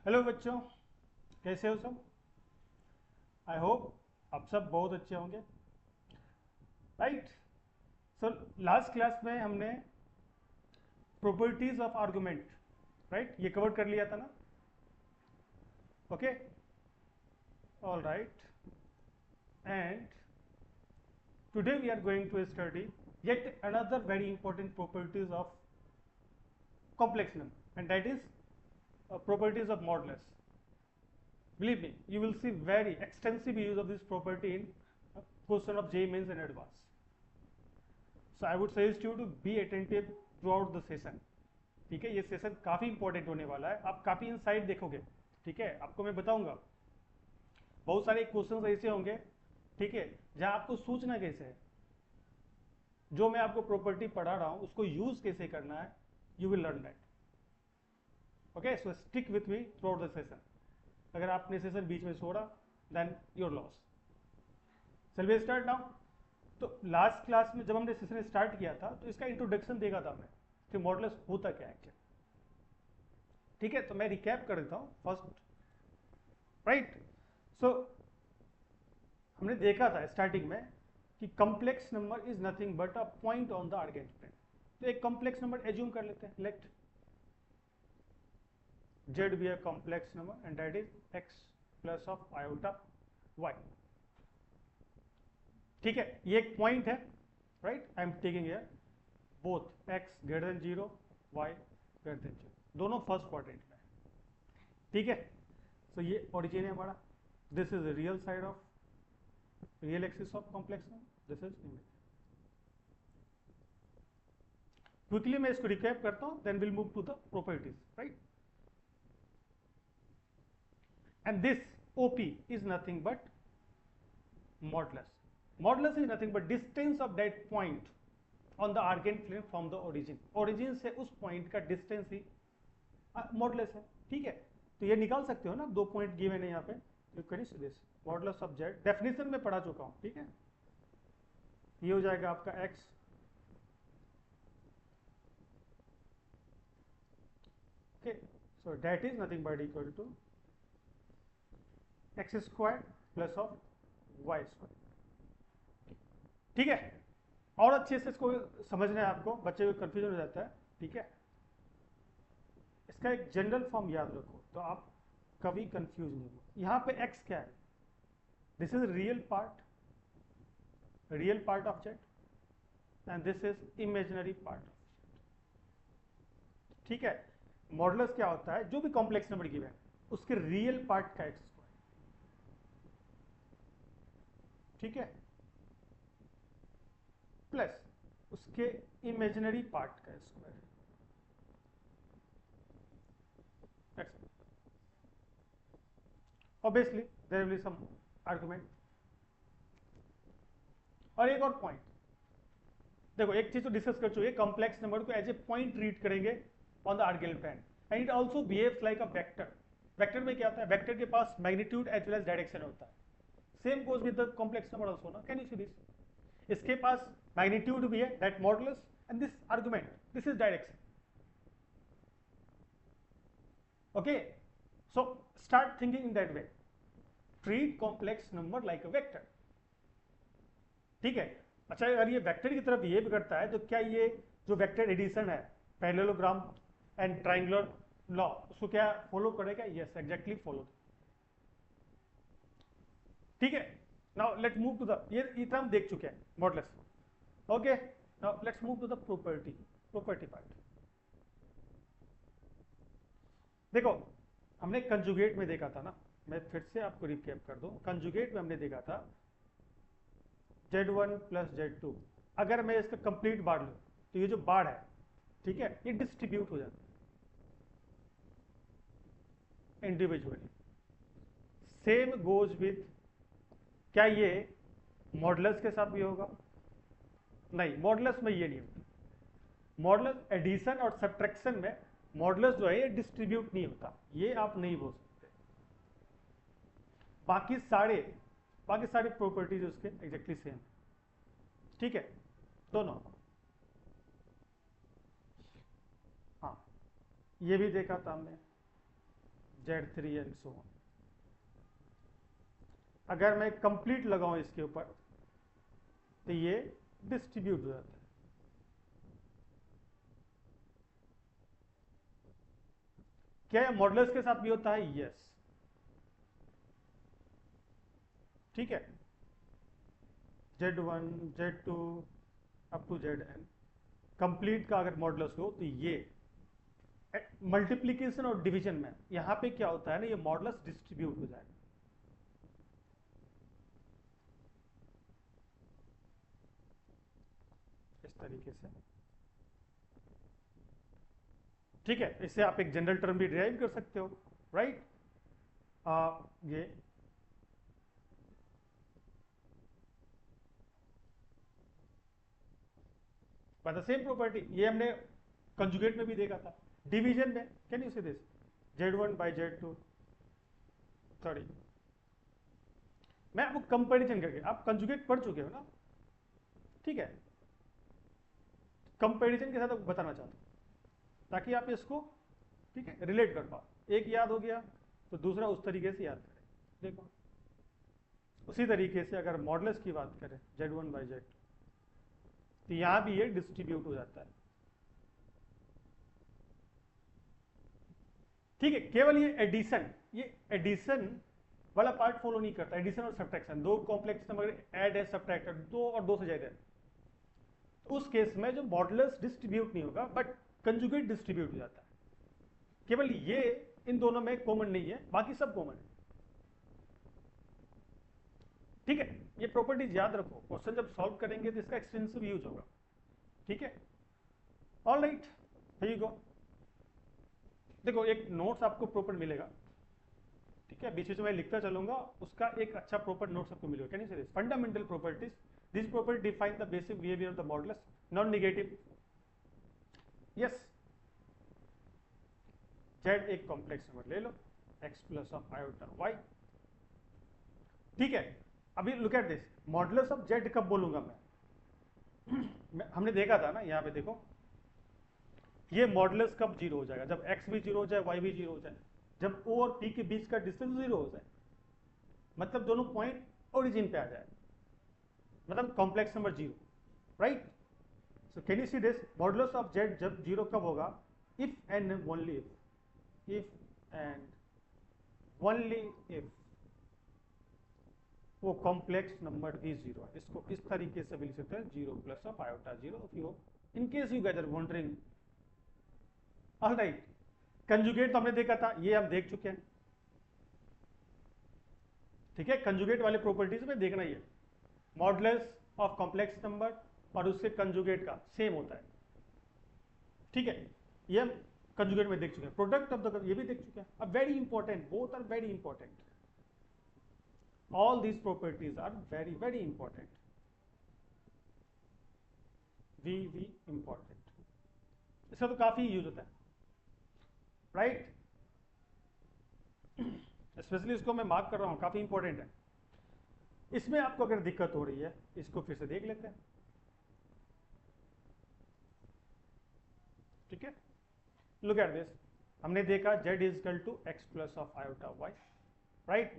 Hello बच्चों, कैसे हो सब? आई होप आप सब बहुत अच्छे होंगे, राइट? सो लास्ट क्लास में हमने प्रॉपर्टीज ऑफ आर्गुमेंट, राइट, ये कवर कर लिया था ना? Okay, all right. And today we are going to study yet another very important properties of complex number, and that is properties of modulus. Believe me, you will see very extensive use of this property in question of JEE Mains and advanced. So I would suggest you to be attentive throughout the session. ठीक है, ये session काफी important होने वाला है, आप काफी insight देखोगे। ठीक है, आपको मैं बताऊंगा बहुत सारे क्वेश्चंस ऐसे होंगे, ठीक है, जहां आपको सोचना कैसे है, जो मैं आपको प्रॉपर्टी पढ़ा रहा हूं उसको यूज कैसे करना है, you will learn that. Okay, so stick with me through out the session. अगर आपने सेशन बीच में छोड़ा देन योर लॉस। चल वी स्टार्ट नाउ। तो लास्ट क्लास में जब हमने सेशन स्टार्ट किया था तो इसका इंट्रोडक्शन देखा था हमने कि मॉडुलस होता क्या है एक्चुअली। ठीक है, तो मैं रिकैप कर देता हूं फर्स्ट, राइट। सो हमने देखा था स्टार्टिंग में कि complex number is nothing but a point on the argan plane. तो एक कॉम्प्लेक्स नंबर एज्यूम कर लेते हैं, let z be a complex number and that is x plus of iota y। ठीक है, ये एक पॉइंट है, right. I am taking here both x greater than 0, y greater than 0, दोनों फर्स्ट क्वाड्रेंट में। ठीक है, सो ये ओरिजिन है हमारा। This is real side of real axis of complex number, this is image. Quickly मैं इसको रिकैप करता हूं, then will move to the properties, right. And this OP is nothing but modulus. Modulus is nothing but distance of that point on the argand plane from the origin. Origin से उस point का distance ही modulus है। ठीक है, तो ये निकाल सकते हो ना, दो पॉइंट गिवन है यहाँ पे। You can see this modulus of z, definition में पढ़ा चुका हूँ। ठीक है, ये हो जाएगा आपका x, okay, so that is nothing but equal to x square plus of y square. ठीक है, और अच्छे से इसको समझना है आपको, बच्चे को कंफ्यूजन हो जाता है। ठीक है, इसका एक जनरल फॉर्म याद रखो तो आप कभी कंफ्यूज नहीं हो। यहां पे x क्या है? This is real part of z and this is imaginary part of z। ठीक है, मॉडुलस क्या होता है? जो भी कॉम्प्लेक्स नंबर गिवन है उसके रियल पार्ट का x स्क्वायर। ठीक है, प्लस उसके इमेजिनरी पार्ट का square. Obviously there will be some argument. और एक और पॉइंट देखो, एक चीज तो डिस्कस कर चुके, कॉम्प्लेक्स नंबर को एज ए पॉइंट रीड करेंगे on the argan plane and it also behaves like a vector. Vector में क्या होता है? वेक्टर के पास magnitude as well as direction होता है। Same goes with the complex number also ना। Can you see this? इसके पास मैग्नीट्यूड भी है, that modulus, and this argument, this is direction. Okay, so start thinking in that way, treat complex number like a vector. ठीक है, अच्छा, अगर ये वेक्टर की तरफ बिहेव करता है तो क्या ये जो वेक्टर एडिशन है, पैरेललोग्राम एंड ट्राइंगुलर लॉ, उसको क्या फॉलो करेगा? Yes, exactly follow. ठीक है, now let's move to the, ये हम देख चुके हैं modulus. Okay, now let's move to the property part. देखो, हमने कंजुगेट में देखा था ना, मैं फिर से आपको रिकैप कर दूं। कंजुगेट में हमने देखा था z1 प्लस z2, अगर मैं इसका कंप्लीट बाढ़ लूं तो ये जो बाढ़ है, ठीक है, ये डिस्ट्रीब्यूट हो जाता है इंडिविजुअली। सेम गोज विथ, क्या ये मॉडुलस के साथ भी होगा? नहीं, मॉडुलस में ये नहीं होता। मॉडुलस एडिशन और सब्ट्रैक्शन में मॉडुलस जो है ये डिस्ट्रीब्यूट नहीं होता, ये आप नहीं बोल सकते। बाकी सारे प्रॉपर्टीज उसके एग्जैक्टली सेम। ठीक है, दोनों। हाँ, ये भी देखा था हमने, Z3 एंड सो ऑन। अगर मैं कंप्लीट लगाऊं इसके ऊपर तो ये डिस्ट्रीब्यूट हो जाता है। क्या मॉडुलस के साथ भी होता है? यस। ठीक है, Z1 Z2 up to Zn complete का अगर मॉडुलस हो तो ये मल्टीप्लीकेशन और डिवीजन में यहां पे क्या होता है ना, ये मॉडुलस डिस्ट्रीब्यूट हो जाएगा। इस तरीके से। ठीक है, इससे आप एक जनरल टर्म भी डिराइव कर सकते हो, राइट। ये बाय द सेम प्रॉपर्टी, ये हमने कंजुगेट में भी देखा था। डिवीजन में can you say this Z1 by Z2, sorry मैं आपको कंपैरिजन करके, आप कंजुगेट पढ़ चुके हो ना, ठीक है, कंपैरिजन के साथ आपको बताना चाहता हूं ताकि आप इसको, ठीक है, रिलेट कर पाओ। एक याद हो गया तो दूसरा उस तरीके से याद करें। देखो उसी तरीके से अगर मॉडुलस की बात करें Z1 बाय Z2 तो यहां भी ये डिस्ट्रीब्यूट हो जाता है। ठीक है, केवल ये एडिशन वाला पार्ट फॉलो नहीं करता। एडिशन और सब्ट्रैक्शन, दो कॉम्प्लेक्स नंबर ऐड है, सब्ट्रैक्ट है, दो और दो से ज्यादा है, तो उस केस में जो मॉडुलस डिस्ट्रीब्यूट नहीं होगा बट कंजुगेट डिस्ट्रीब्यूट हो जाता है। केवल ये इन दोनों में कॉमन नहीं है, बाकी सब कॉमन है। ठीक है, ये प्रॉपर्टीज याद रखो, क्वेश्चन जब सॉल्व करेंगे तो इसका एक्सटेंसिव यूज होगा। ठीक है, all right, here you go. देखो एक नोट्स आपको प्रॉपर मिलेगा, ठीक है, बीच बीच में मैं लिखता चलूंगा, उसका एक अच्छा प्रॉपर नोट्स आपको मिलेगा। Can you say this fundamental properties, this property define the basic behaviour of the modulus, non negative. Yes, Z एक कॉम्प्लेक्स नंबर ले लो, x plus of iota y। ठीक है, अभी look at this, modulus of Z कब बोलूंगा मैं हमने देखा था ना, यहाँ पे देखो ये मॉडुलस कब जीरो हो जाएगा, जब x भी जीरो हो जाए, y भी जीरो हो जाए, जब O और P के बीच का डिस्टेंस जीरो हो जाए, मतलब दोनों पॉइंट ओरिजिन पे आ जाए, मतलब complex number zero, right. So can you see this, modulus of Z जब जीरो कब होगा, if and only if and only if वो कॉम्प्लेक्स नंबर भी जीरो है। इसको इस तरीके से भी लिख सकते हैं, zero plus of iota zero, in case you guys are wondering. All right, conjugate तो हमने देखा था, ये हम देख चुके हैं। ठीक है, कंजुगेट वाले प्रॉपर्टीज में देखना ही है, मॉडुलस ऑफ कॉम्प्लेक्स नंबर और उसके कंजुगेट का सेम होता है। ठीक है, ये हम कंजुगेट में देख चुके हैं, प्रोडक्ट ऑफ द ये भी देख चुके हैं। अब very important, both are very important, all these properties are very very important, we important, इसका तो काफी यूज होता है, राइट। स्पेशली इसको मैं मार्क कर रहा हूं, काफी इंपॉर्टेंट है। इसमें आपको अगर दिक्कत हो रही है, इसको फिर से देख लेते हैं। ठीक है, लुक एट दिस, हमने देखा z is equal to x plus of iota y, right.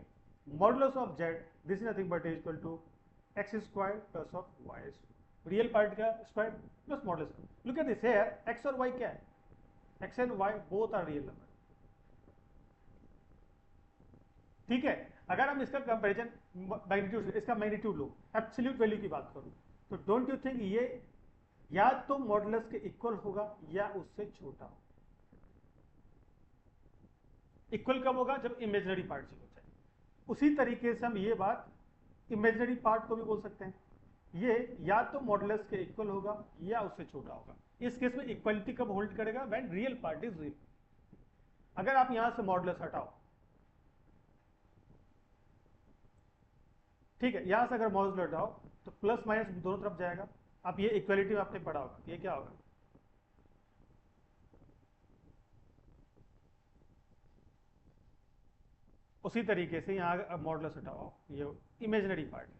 Modulus of z, this is nothing but is equal to x square plus of y, real part का square plus modulus. Look at this here, x और y क्या है, x and y both are real number. ठीक है, अगर हम इसका comparison magnitude, इसका मैग्नीट्यूड लो, एब्सोल्यूट वैल्यू की बात करूं, तो डोंट यू थिंक ये या तो मॉडुलस के इक्वल होगा या उससे छोटा होगा। इक्वल कब होगा, जब इमेजिनरी पार्ट जीरो हो जाए। उसी तरीके से हम ये बात इमेजिनरी पार्ट को भी बोल सकते हैं, ये या तो मॉडुलस के इक्वल होगा या उससे छोटा होगा। इस केस में इक्वलिटी कब होल्ड करेगा, when real part is real. अगर आप यहां से मॉडुलस हटाओ, ठीक है, यहां से अगर मॉडुलस हटाओ तो प्लस माइनस दोनों तरफ जाएगा। अब ये इक्वलिटी में आपने पढ़ा होगा, ये क्या होगा, उसी तरीके से यहाँ मॉडुलस हटाओ, ये इमेजिनरी पार्ट है।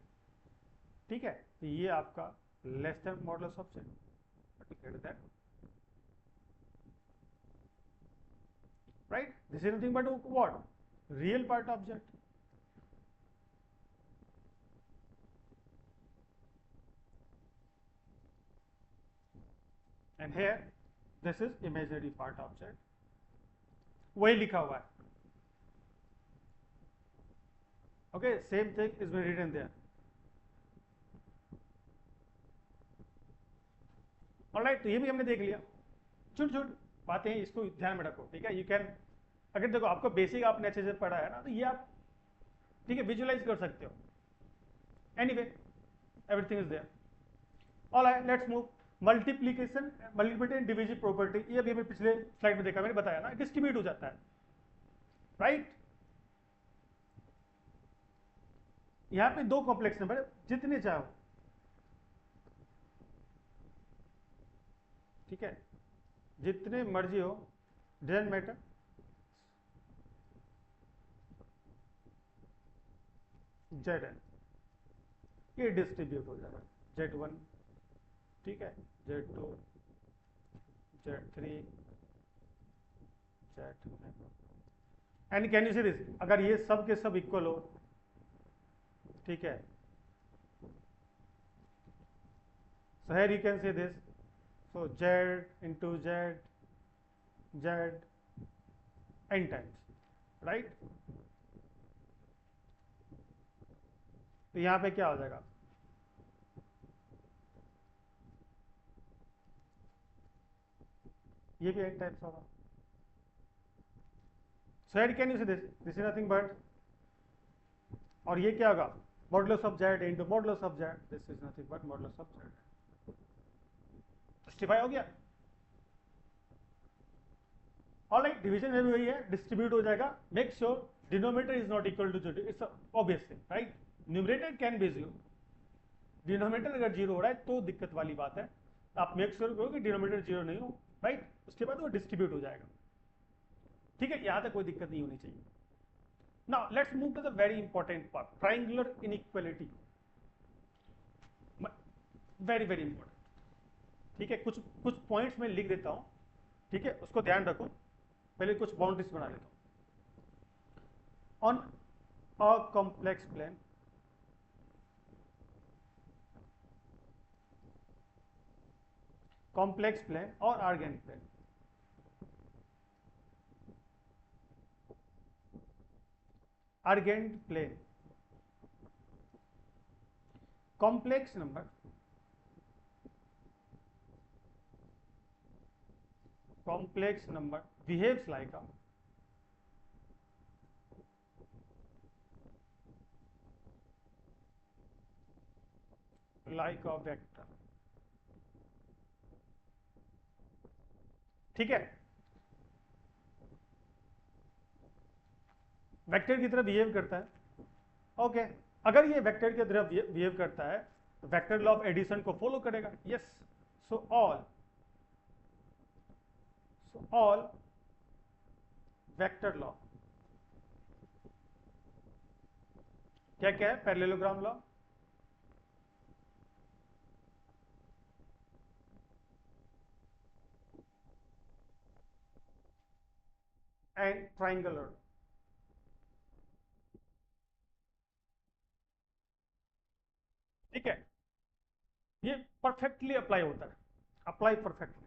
ठीक है, तो ये आपका less than modulus of z, right? This is nothing but what? Real part object. And here this is imaginary part object. वही लिखा हुआ है. Okay, same thing is been written there. Alright, तो ये भी हमने देख लिया. छोट छोट बातें हैं, इसको ध्यान में रखो, ठीक है. यू कैन, अगर देखो आपको बेसिक आपने अच्छे से पढ़ा है ना, तो ये आप ठीक है विजुअलाइज कर सकते हो. Anyway everything is there. All right, let's move. Multiplication, multiplication and division property, ये अभी हमें पिछले स्लाइड में देखा, मैंने बताया ना, डिस्ट्रीब्यूट हो जाता है, राइट. यहाँ पे दो कॉम्प्लेक्स नंबर जितने चाहो, ठीक है, जितने मर्जी हो, डजंट मैटर. जेड एन ये डिस्ट्रीब्यूट हो जाएगा. जेड वन, ठीक है, z two, z three, z. And can you see this, अगर ये सब के सब इक्वल हो, ठीक है, so here you can say this, so z into z, z n times, right. तो यहां पे क्या हो जाएगा, ये भी n टाइम्स होगा. so here can you see this is nothing but, और ये क्या होगा, modulus of z into modulus of z, this is nothing but modulus of z. Justify हो गया. ऑलराइट, डिवीजन में भी वही है, डिस्ट्रीब्यूट हो जाएगा. Make sure denominator is not equal to zero, it's obvious thing, right. Numerator can be zero, denominator अगर zero हो रहा है तो दिक्कत वाली बात है. आप मेक श्योर करो कि डिनोमिनेटर जीरो नहीं हो, राइट. उसके बाद वो डिस्ट्रीब्यूट हो जाएगा, ठीक है. यहां तक कोई दिक्कत नहीं होनी चाहिए. Now let's move to the very important part, triangular inequality. Very very important, ठीक है. कुछ कुछ पॉइंट्स में लिख देता हूं, ठीक है, उसको ध्यान रखो. पहले कुछ बाउंड्रीज बना लेता हूं. On a complex plane, complex plane और argand plane, argand plane, complex number, complex number behaves like a vector, ठीक है. वेक्टर की तरह बिहेव करता है, ओके. अगर ये वेक्टर की तरह बिहेव करता है तो वेक्टर लॉ ऑफ एडिशन को फॉलो करेगा. Yes. So all vector law, क्या क्या है, पैरेललोग्राम लॉ, एंड ट्राइंगुलर, ठीक है. ये परफेक्टली अप्लाई होता है, अप्लाई परफेक्टली.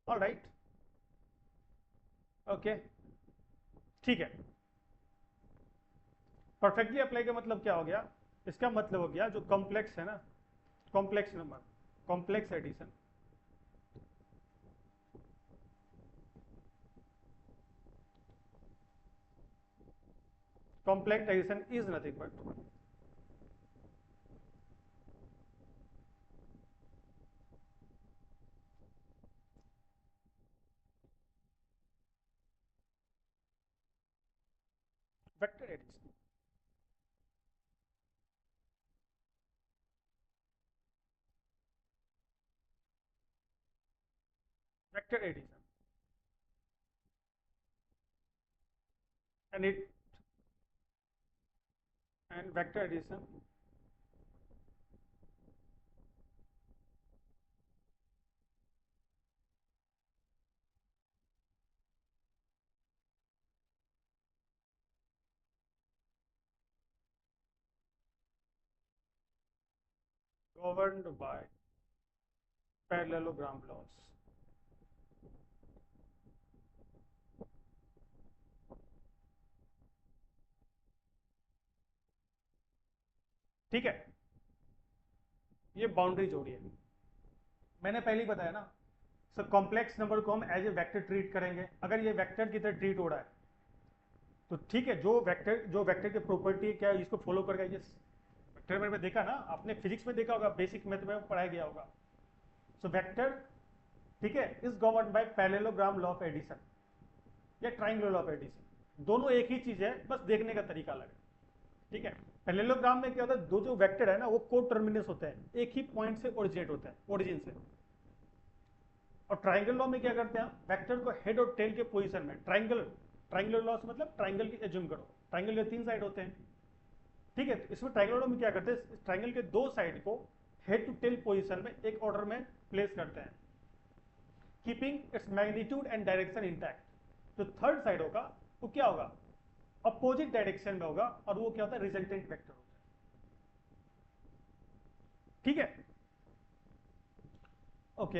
ऑलराइट, ओके, ठीक है. परफेक्टली अप्लाई का मतलब क्या हो गया, इसका मतलब हो गया जो कॉम्प्लेक्स है ना, complex number, complex addition, complex addition is nothing but vector addition. Vector addition, and vector addition governed by parallelogram laws. ठीक है, ये बाउंड्री जोड़ी है। मैंने पहले ही बताया ना, सर कॉम्प्लेक्स नंबर को हम एज ए वेक्टर ट्रीट करेंगे। अगर ये वेक्टर की तरह ट्रीट हो रहा है तो ठीक है, जो वेक्टर की प्रॉपर्टी क्या है इसको फॉलो करेगा। ये वेक्टर में देखा ना आपने, फिजिक्स में देखा होगा, बेसिक मैथ में पढ़ाया गया होगा। सो वेक्टर, ठीक है, is govern by parallelogram law of addition या ट्राइंगुलर लॉ ऑफ एडिशन। दोनों एक ही चीज है, बस देखने का तरीका अलग है। ठीक है, पैरेललोग्राम में क्या होता है, दो जो वेक्टर है ना वो को टर्मिनस होते हैं, एक ही पॉइंट से ओरिजिनेट होते हैं, ओरिजिन से। और ट्राइंगल लॉ में क्या करते हैं, वेक्टर को हेड और टेल के पोजीशन में, ट्राइंगुलर लॉ से मतलब ट्राइंगल की एज्यूम करो, ट्राइंगल के 3 साइड होते हैं। ठीक है, इसमें ट्राइंगल लॉ में क्या करते हैं, ट्राइंगल के 2 साइड को हेड टू टेल पोजीशन में एक ऑर्डर में प्लेस करते हैं, keeping its magnitude and direction intact. जो थर्ड साइड होगा वो क्या होगा, अपोजिट डायरेक्शन में होगा, और वो क्या होता है, रिजल्टेंट वेक्टर होता है। ठीक है, ओके,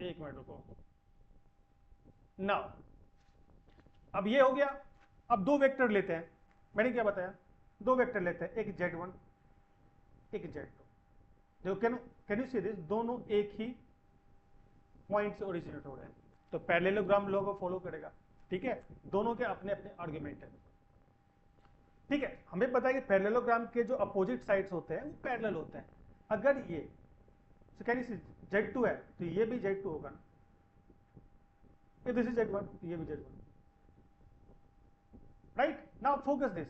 एक मिनट रुको। नाउ अब ये हो गया। अब दो वेक्टर लेते हैं, मैंने क्या बताया, दो वेक्टर लेते हैं, एक z1 एक z2। देखो, कैन यू सी दिस, दोनों एक ही पॉइंट से ओरिजिनेट हो रहे हैं, तो पैरेललोग्राम लॉ को फॉलो करेगा। ठीक है, दोनों के अपने अपने आर्गुमेंट है। ठीक है, हमें पता है कि पैरेललोग्राम के जो अपोजिट साइड्स होते हैं वो पैरेलल होते हैं। अगर ये कैन यू सी z2 है तो ये भी z2 होगा ना, ये दिस इज z1 ये भी z1, right. Now focus this,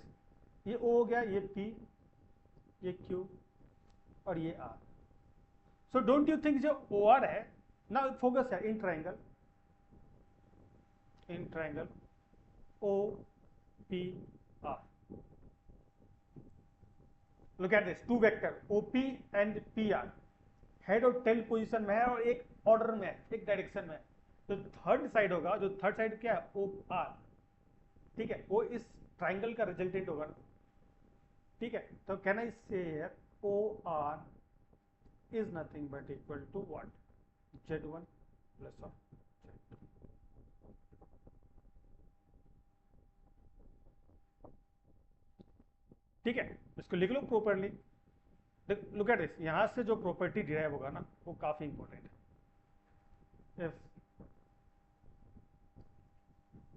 ये O हो गया, ये P, ये Q और ये R। So don't you think जो OR है ना, फोकस है in triangle OPR। Look at this, two vector OP and PR head और टेल पोजीशन में है और एक ऑर्डर में है, एक डायरेक्शन में है। तो थर्ड साइड होगा, जो थर्ड साइड क्या है, OR। ठीक है, वो इस ट्राइंगल का रिजल्टेंट होगा ना। ठीक है, तो कैन आई से here OR is nothing but equal to what, z1 plus of z2। ठीक है, इसको लिख लो प्रॉपरली। लुक एट दिस, यहां से जो प्रॉपर्टी डिराइव होगा ना वो काफी इंपॉर्टेंट है। If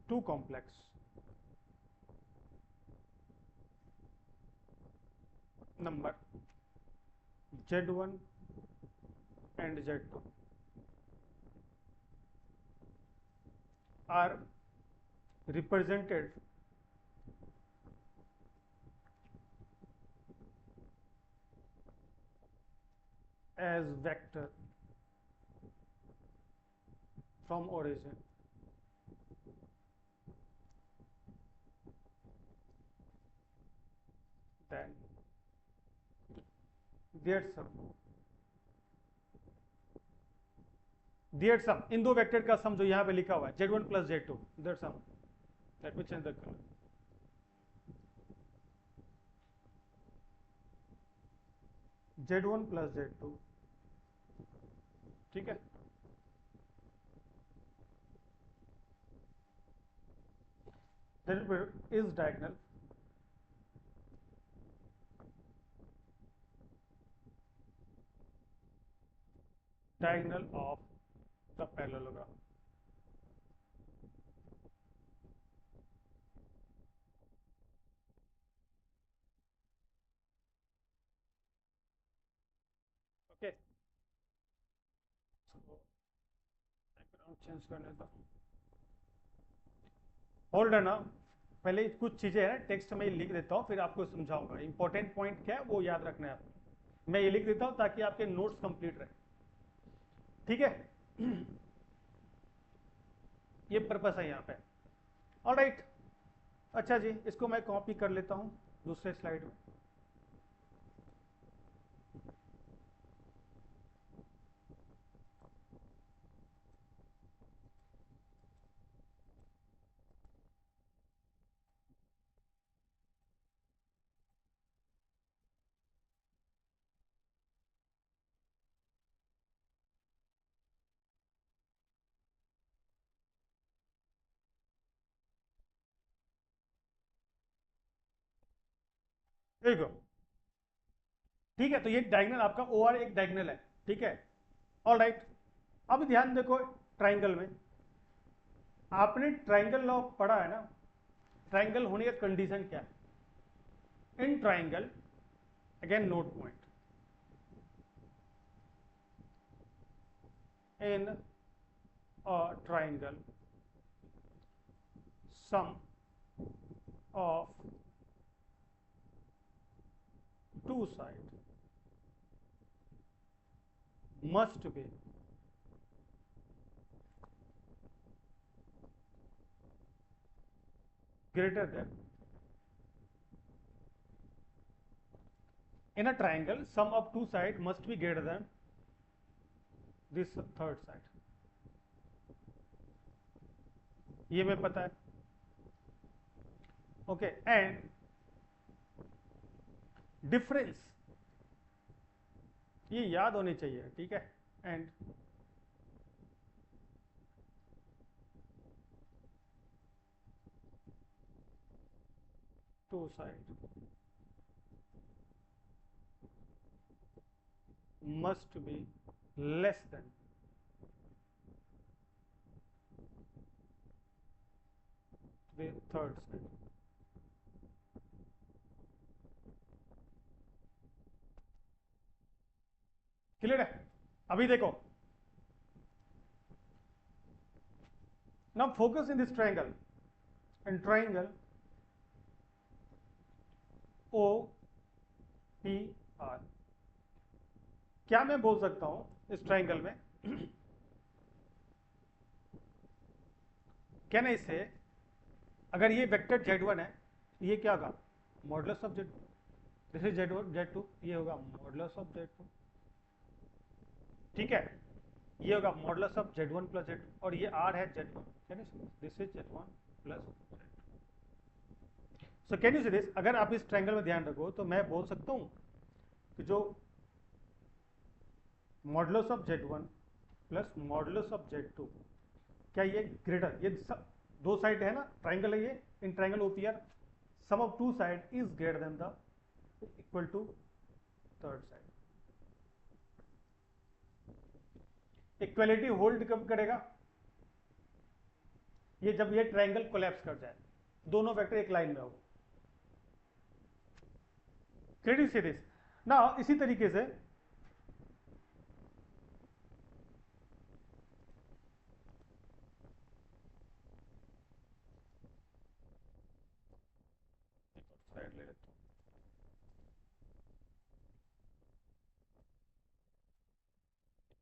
two complex number z1 and z2 are represented as vector from origin, then their sum, इन दो वेक्टर का सम जो यहां पे लिखा हुआ है z1 plus z2, their sum, let me change the color, z1 plus z2। ठीक है, that is diagonal of the parallelogram। Okay, background change करने दो, होल्ड है ना। पहले कुछ चीजें हैं टेक्स्ट में लिख देता हूँ, फिर आपको समझाऊंगा। इंपॉर्टेंट पॉइंट क्या है वो याद रखना है आपको। मैं ये लिख देता हूँ ताकि आपके नोट्स कंप्लीट रहे। ठीक है, ये पर्पस है यहाँ पे। ऑलराइट, अच्छा जी, इसको मैं कॉपी कर लेता हूँ दूसरे स्लाइड में। देखो, ठीक है, तो ये डायगोनल आपका ओ आर एक डायगोनल है, ठीक है, ऑल राइट। अब ध्यान देखो, ट्राइंगल में आपने ट्राइंगल लॉ पढ़ा है ना, ट्राइंगल होने का कंडीशन क्या है in triangle, again note point, in a triangle sum of two side must be greater than, in a triangle sum of two sides must be greater than this third side, ये मैं पता है, okay, and difference ये याद होनी चाहिए, ठीक है, and two side must be less than the third side. Clear है? अभी देखो, now focus in this triangle, and triangle O P R, क्या मैं बोल सकता हूं इस ट्राइंगल में क्या ना, इससे अगर ये वेक्टर Z1 है, ये क्या होगा modulus of Z, this is Z1 Z2, ये होगा मॉडुलस ऑफ Z2, ठीक है, ये होगा modulus of Z1 plus Z2, और ये R है Z1, can you this is Z1 plus Z2। So can you see this, अगर आप इस ट्रायंगल में ध्यान रखो तो मैं बोल सकता हूं कि जो modulus of Z1 plus modulus of Z2, क्या ये ग्रेटर, ये सब दो साइड है ना, ट्रायंगल है ये, in triangle OPR sum of two side is greater than the equal to third side. Equality hold कब करेगा, ये जब ये ट्रायंगल कोलैप्स कर जाए, दोनों वेक्टर एक लाइन में हो। Can you see this now, इसी तरीके से साइड ले लेता हूं,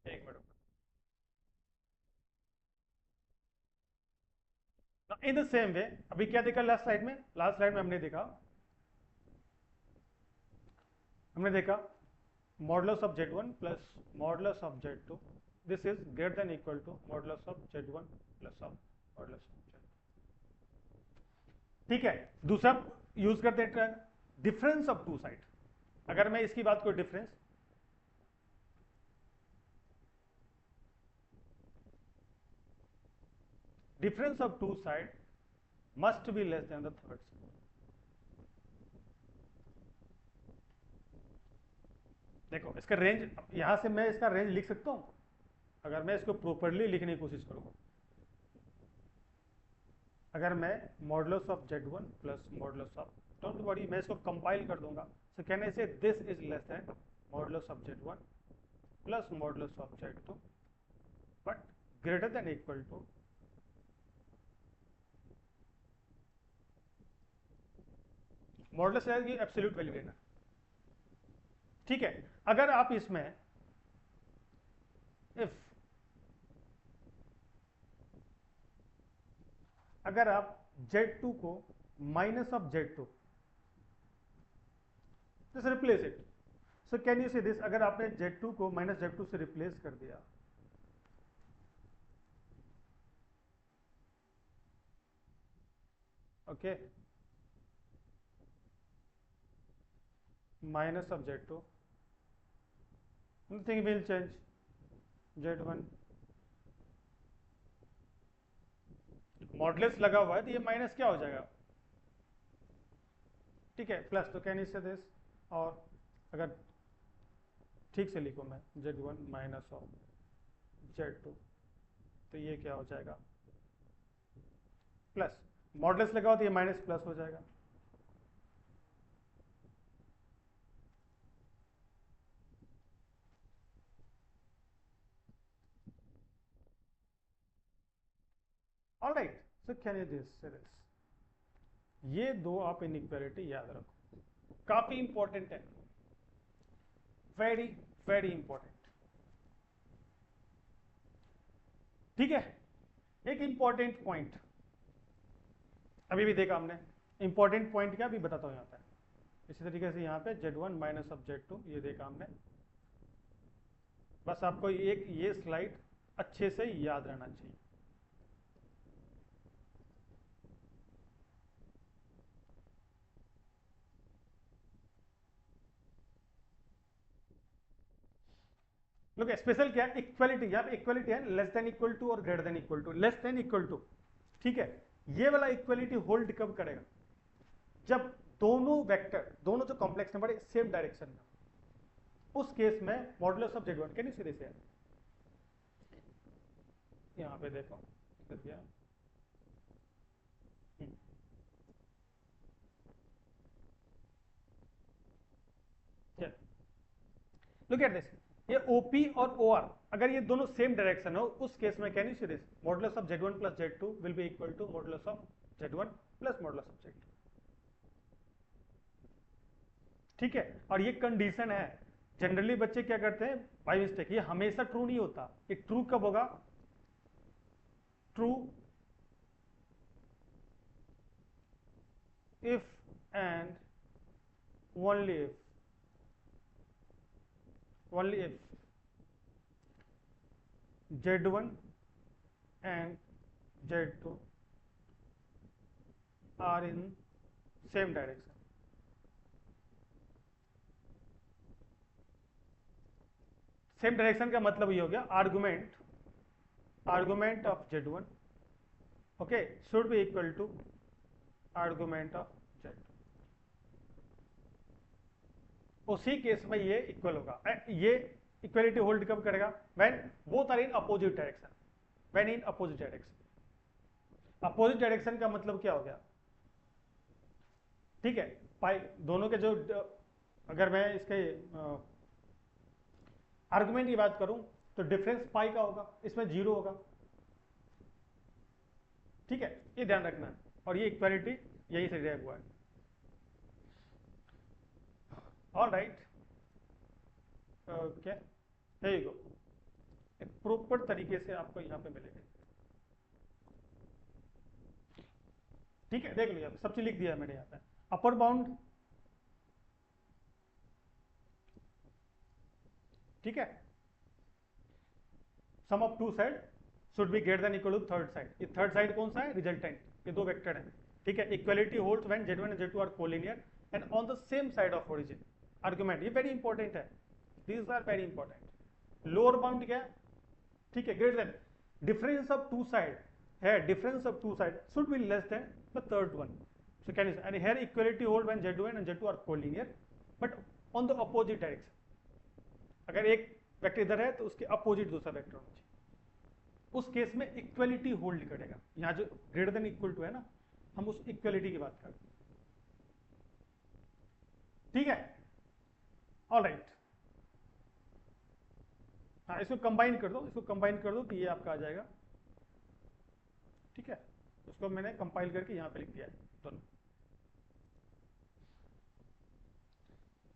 एक minute, in the same way अभी क्या देखा लास्ट स्लाइड में, लास्ट स्लाइड में हमने देखा modulus of Z1 plus modulus of Z2, this is greater than equal to modulus of Z1 plus of modulus of Z2, ठीक है। दूसरा यूज करते हैं डिफरेंस ऑफ टू साइड, अगर मैं इसकी बात करूं difference of two side must be less than the third side. देखो इसका रेंज, यहां से मैं इसका रेंज लिख सकता हूं, अगर मैं इसको प्रॉपरली लिखने की कोशिश करूं, अगर मैं modulus of Z1 plus modulus of, don't worry मैं इसको कंपाइल कर दूंगा, so can I say this is less than modulus of Z1 plus modulus of Z2 but greater than equal to modulus है ये एब्सोल्यूट वैल्यू लेना, ठीक है। अगर आप इसमें इफ, अगर आप Z2 को minus of Z2, just replace it, so can you see this, अगर आपने Z2 को माइनस Z2 से रिप्लेस कर दिया, okay, minus of Z2, nothing will change, Z1 modulus लगा हुआ है तो ये माइनस क्या हो जाएगा, ठीक है, प्लस तो कैन से दिस, और अगर ठीक से लिखूँ मैं z1 माइनस ऑफ z2, तो ये क्या हो जाएगा प्लस, मॉडल्स लगाओ तो ये माइनस प्लस हो जाएगा। All right, so can you this, ये दो आप इनइक्वालिटी याद रखो, काफी इंपॉर्टेंट है, वेरी वेरी इंपॉर्टेंट। ठीक है, एक इंपॉर्टेंट पॉइंट अभी भी देखा हमने, इंपॉर्टेंट पॉइंट क्या अभी बताता हूं यहाँ पे। इसी तरीके से यहाँ पे z1 माइनस ऑफ z2 ये देखा हमने, बस आपको एक ये स्लाइड अच्छे से याद रहना चाहिए। लोग स्पेशल क्या है, इक्वलिटी, यहाँ पे इक्वलिटी है लेस देन इक्वल टू और greater than equal to, less than equal to. ठीक है, ये वाला इक्वलिटी होल्ड कब करेगा, जब दोनों वेक्टर, दोनों जो कॉम्प्लेक्स नंबर है सेम डायरेक्शन में, उस केस में modulus of z1, can you see this, यहाँ पे देखो कर दिया, लुक एट दिस, ये OP और OR अगर ये दोनों सेम डायरेक्शन हो, उस केस में can you see this, modulus of z1 plus z2 will be equal to modulus of z1 plus modulus of z2। ठीक है, और ये कंडीशन है, जनरली बच्चे क्या करते हैं बाय मिस्टेक, ये हमेशा ट्रू नहीं होता। ये ट्रू कब होगा, true if and only if z1 and z2 are in same direction। Same direction का मतलब ये हो गया, argument of z1 okay should be equal to argument of z2। उसी केस में ये इक्वल होगा, ये इक्वलिटी होल्ड कब करेगा, when both are in opposite direction, when in opposite direction. Opposite direction का मतलब क्या हो गया, ठीक है, पाई दोनों के जो, अगर मैं इसके आर्गुमेंट की बात करूं तो डिफरेंस पाई का होगा, इसमें 0 होगा। ठीक है, ये ध्यान रखना है, और ये इक्वालिटी यही से दिया हुआ है। All right, okay, here you go, एक प्रॉपर तरीके से आपको यहाँ पे मिलेगा। ठीक है, देख लो यहाँ सब चीज लिख दिया है मैंने यहाँ पे, अपर बाउंड, ठीक है, sum of two side should be greater than equal to third side. ये थर्ड साइड कौन सा है, रिजल्टेंट, ये दो वेक्टर है। ठीक है, equality holds when z1 and z2 are collinear and on the same side of origin. Argument ये वेरी इंपॉर्टेंट है, these are very important. Lower bound क्या है, ठीक है, greater than, difference of two side है, difference of two side should be less than the third one. So can you say, and here equality hold when z1 and z2 are collinear but on the opposite direction. अगर एक vector इधर है तो उसके opposite दूसरा vector होना चाहिए, उस केस में इक्वलिटी होल्ड करेगा। यहां जो ग्रेटर देन इक्वल टू है ना, हम उस इक्वलिटी की बात करते हैं। ठीक है, ऑल राइट, हाँ इसको कंबाइन कर दो, इसको कंबाइन कर दो तो ये आपका आ जाएगा। ठीक है, उसको मैंने कंपाइल करके यहां पे लिख दिया है दोनों।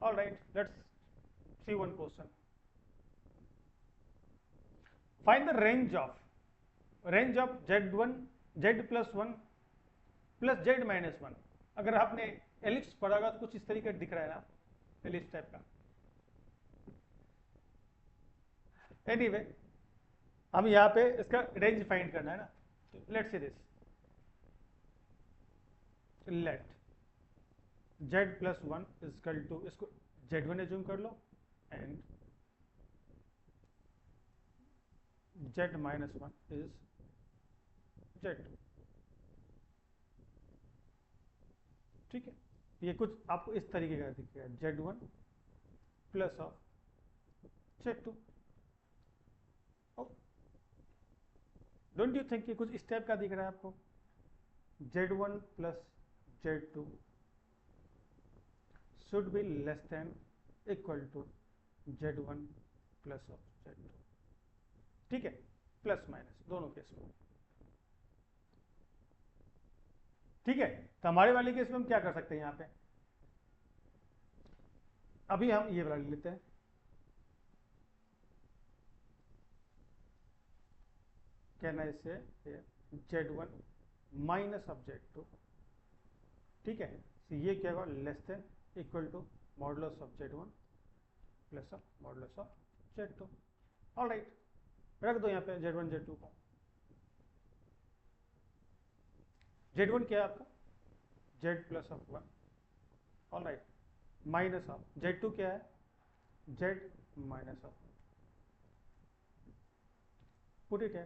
All right, let's see one question, find the range of z1 z plus 1 plus z minus 1। अगर आपने एलिप्स पढ़ा होगा तो कुछ इस तरीके दिख रहा है ना, एलिप्स टाइप का। एनीवे हम यहाँ पे इसका रेंज फाइंड करना है ना, तो let's see this, let z plus 1 equal to, इसको z1 एज्यूम कर लो and z minus 1 is z2। ठीक है, ये कुछ आपको इस तरीके का दिखेगा, Z1 plus of Z2। Don't you think ये कुछ इस टाइप का दिख रहा है आपको, Z1 plus Z2 should be less than equal to Z1 plus of Z2, ठीक है, प्लस माइनस दोनों केस में, ठीक है। तो हमारे वाले केस में हम क्या कर सकते हैं, यहाँ पे अभी हम ये वाला लेते हैं, कहना इससे Z1 माइनस ऑफ Z2, ठीक है। तो ये क्या होगा, less than equal to modulus of Z1 plus of modulus of Z2। All right, रख दो यहाँ पे Z1 Z2 को। Z1 क्या है आपका, Z plus of 1, alright, minus of Z2 क्या है, Z minus of, put it है,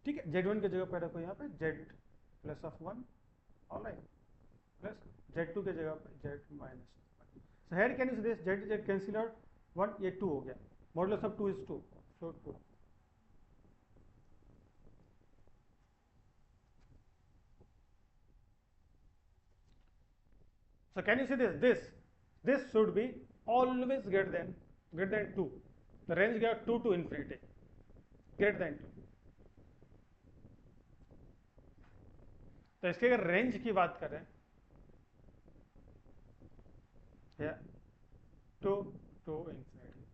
ठीक है। Z1 की जगह पर रखो यहाँ पे Z plus of 1, alright, plus Z2 की जगह पर Z minus 1। So here can you see this Z cancel out 1, ये 2 हो गया, modulus of 2 is 2, so 2। So can you see this? This should be always greater than 2. The range gap 2 to infinity, greater than 2. तो इसके अगर range की बात करें, या 2 to infinity,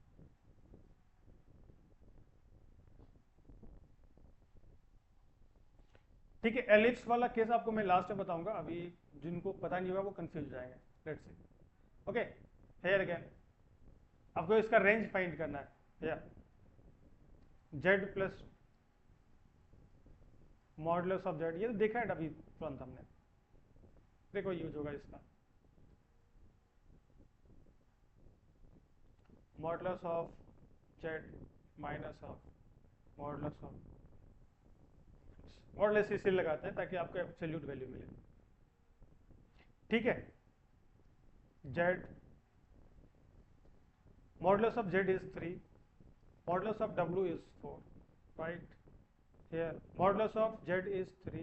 ठीक है। एलिप्स वाला केस आपको मैं लास्ट में बताऊंगा, अभी जिनको पता नहीं होगा वो कंफ्यूज हो जाएंगे। Let's see, okay. Here again आपको इसका रेंज फाइंड करना है, या Z plus modulus of Z, ये तो देखा है अभी तुरंत हमने, देखो यूज होगा इसका, modulus of Z minus of modulus of, modulus इसलिए लगाते हैं ताकि आपको एब्सोल्यूट वैल्यू मिले, ठीक है। Z modulus of Z is 3, modulus of W is 4, right. Here modulus of Z is 3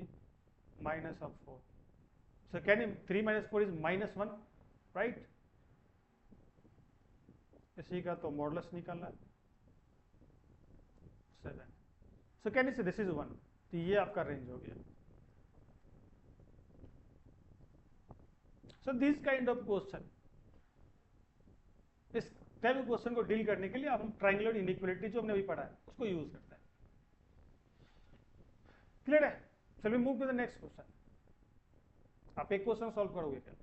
minus of 4. So can you 3 minus 4 is minus 1, right? इसी का तो मॉडुलस निकालना है 7. So can you say this is 1? तो ये आपका range हो गया। So this kind of question, इस टाइप ऑफ क्वेश्चन को डील करने के लिए हम ट्रायंगुलर इनइक्वालिटी जो हमने अभी पढ़ा है उसको यूज करते हैं। क्लियर है? चलिए move to the next question. आप एक क्वेश्चन सॉल्व करोगे क्या?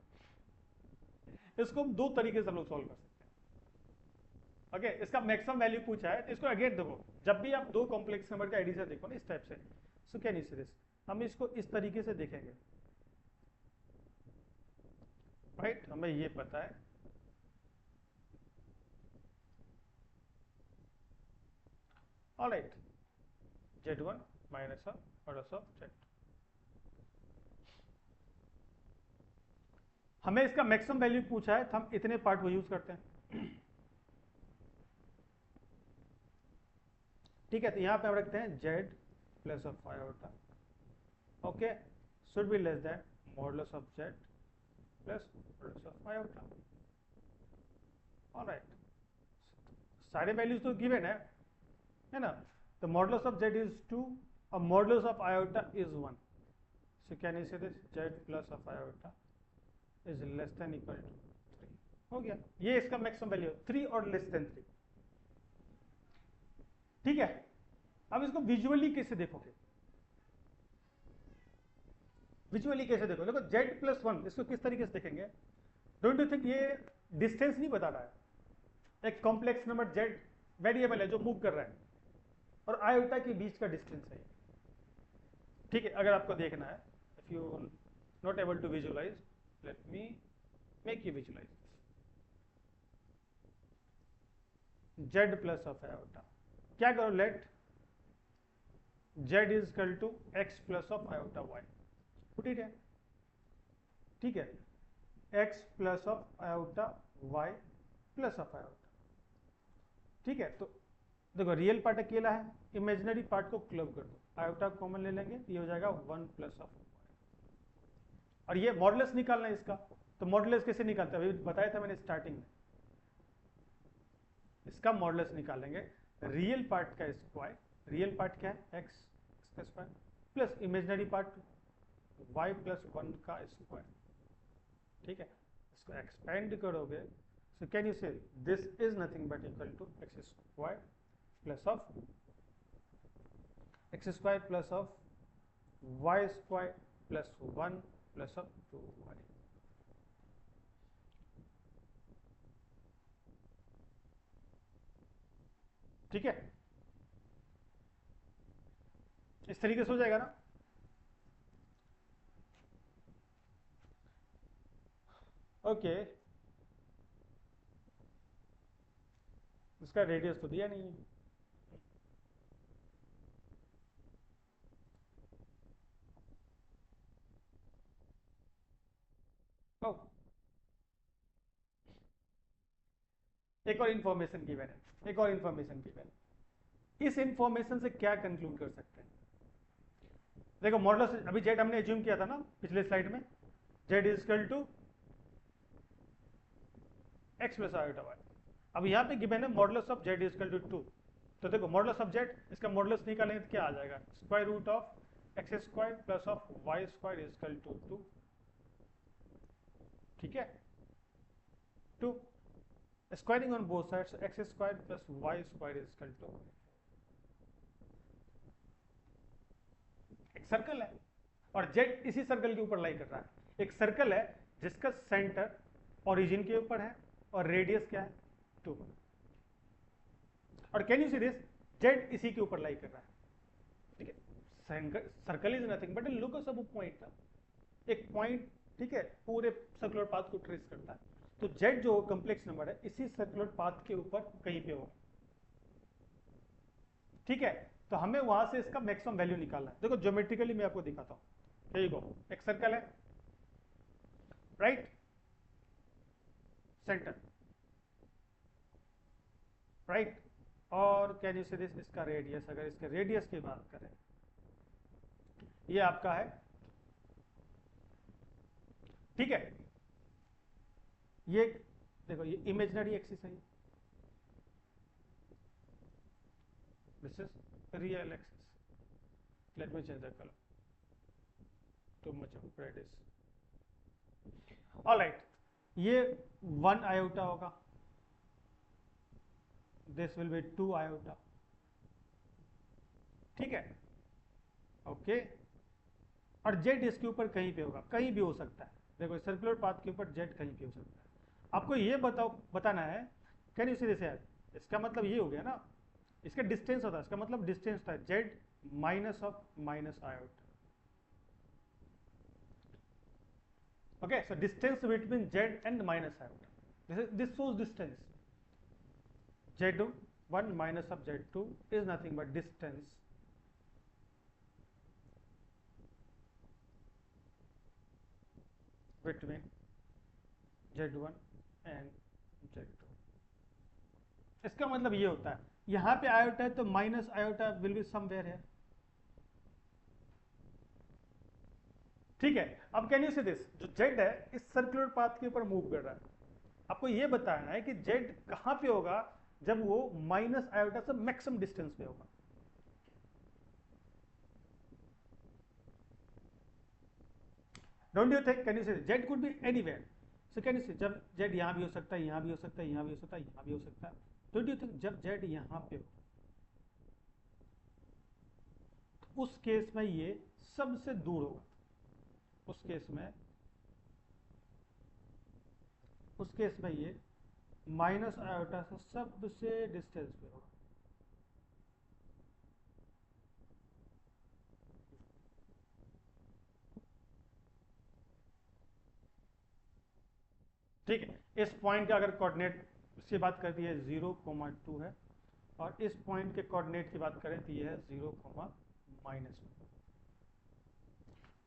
इसको हम दो तरीके से लोग सॉल्व कर सकते हैं। ओके, इसका मैक्सिमम वैल्यू पूछा है तो इसको अगेन देखो, जब भी आप दो कॉम्प्लेक्स नंबर का एडिशन देखो ना इस टाइप से, सो कैन यू सी दिस, हम इसको इस तरीके से देखेंगे, राइट। हमें ये पता है alright, Z1 minus of modulus of Z, हमें इसका मैक्सिमम वैल्यू पूछा है तो हम इतने पार्ट को यूज करते हैं, ठीक है। तो यहां पे हम रखते हैं Z plus of iota, okay, should be less than modulus of Z plus modulus of iota, alright. सारे वैल्यूज तो गिवन है ना। तो मॉडुलस ऑफ Z इज 2 और modulus of iota is 1, so can you say this Z plus of iota is less than equal to 3, हो गया। ये इसका मैक्सिमम वैल्यू 3 और लेस देन 3, ठीक है। अब इसको विजुअली कैसे देखोगे? विजुअली कैसे देखो, देखो Z प्लस 1 इसको किस तरीके से देखेंगे? डोंट यू थिंक ये डिस्टेंस नहीं बता रहा है, एक कॉम्प्लेक्स नंबर Z वेरिएबल है जो मूव कर रहा है और आयोटा के बीच का डिस्टेंस है, ठीक है। अगर आपको देखना है, if you not able to visualize, let me make you visualize Z plus of iota, क्या करो, let Z is equal to x plus of iota y, put it है, ठीक है, x plus of iota y plus of iota, ठीक है। तो देखो real part अकेला है, इमेजिनरी पार्ट को क्लब कर दो, आयोटा कॉमन ले लेंगे, ये हो जाएगा 1 प्लस ऑफ, और ये मॉडुलस निकालना है इसका। तो मॉडुलस कैसे निकालते हैं, अभी बताया था मैंने स्टार्टिंग में। इसका मॉडुलस निकालेंगे रियल पार्ट का स्क्वायर, रियल पार्ट क्या है x का square, plus imaginary part y plus 1 का स्क्वायर, ठीक है। इसको एक्सपेंड करोगे, so can you say this is nothing but equal to x square plus of x square plus of y square plus 1 plus of 2y, ठीक है। इस तरीके से हो जाएगा ना। ओके, इसका रेडियस तो दिया नहीं है, ओ एक और इंफॉर्मेशन की है, एक और इंफॉर्मेशन की है। इस इंफॉर्मेशन से क्या कंक्लूड कर सकते हैं, देखो मॉडुलस अभी जेड हमने एज्यूम किया था ना पिछले स्लाइड में, z is equal to x plus iota y. अब यहाँ पे गिवन है modulus of z is equal to 2, तो देखो मॉडुलस ऑफ जेड, इसका मॉडुलस निकालेंगे तो क्या आ जाएगा, square root of x square plus of y square is equal to 2, ठीक है। 2 squaring on both sides, x square plus y square is equal to, एक सर्कल है और जेड इसी सर्कल के ऊपर लाई कर रहा है। एक सर्कल है जिसका सेंटर ओरिजिन के ऊपर है और रेडियस क्या है 2, और can you see this, Z इसी के ऊपर लाई कर रहा है, ठीक है। Circle is nothing but A locus of a point, एक पॉइंट, ठीक है, पूरे सर्कुलर पाथ को ट्रेस करता है। तो जेड जो कॉम्प्लेक्स नंबर है इसी सर्कुलर पाथ के ऊपर कहीं पे होगा, ठीक है। तो हमें वहां से इसका मैक्सिमम वैल्यू निकालना है। देखो ज्योमेट्रिकली मैं आपको दिखाता हूं, here you go, एक सर्कल है, राइट, सेंटर, राइट, और कैन यू से दिस, इसका रेडियस, अगर इसके रेडियस की बात करें, ये आपका है, ठीक है। ये देखो ये इमेजिनरी एक्सिस है, this is real axis, late me change the colour, too much of red is, alright. ये 1 आयोटा होगा, दिस विल बी 2 आयोटा, ठीक है, ओके। और जेड इसके ऊपर कहीं पे होगा, कहीं भी हो सकता है, देखो सर्कुलर पाथ के ऊपर जेड कहीं पे हो सकता है। आपको ये बताना है, कैन यू सी दिस यार, इसका मतलब ये हो गया ना, इसका डिस्टेंस होता है, इसका मतलब डिस्टेंस था Z minus of minus iota, okay, so distance between z and minus iota, this shows distance, z1 minus of z2 is nothing but distance between z1 and z2। इसका मतलब ये होता है, यहां पे आयोटा है तो minus iota will be somewhere है, ठीक है। अब कैन यू सी दिस, जो जेड है इस सर्कुलर पाथ के ऊपर मूव कर रहा है, आपको ये बताना है कि जेड कहां पे होगा जब वो माइनस आयोटा से मैक्सिमम डिस्टेंस पे होगा, don't you think, can you see z could be anywhere, so can you see जब जेड यहां भी हो सकता है, यहां भी हो सकता है, यहां भी हो सकता है, यहां भी हो सकता है, डोंट यू थिंक जब जेड यहां पे हो तो उस केस में ये सबसे दूर होगा, उस केस में ये माइनस आयोटा से सबसे डिस्टेंस पे होगा, ठीक है। इस पॉइंट का अगर कोऑर्डिनेट की बात करती है 0,2 है, और इस पॉइंट के कोऑर्डिनेट की बात करें तो ये है 0, -1,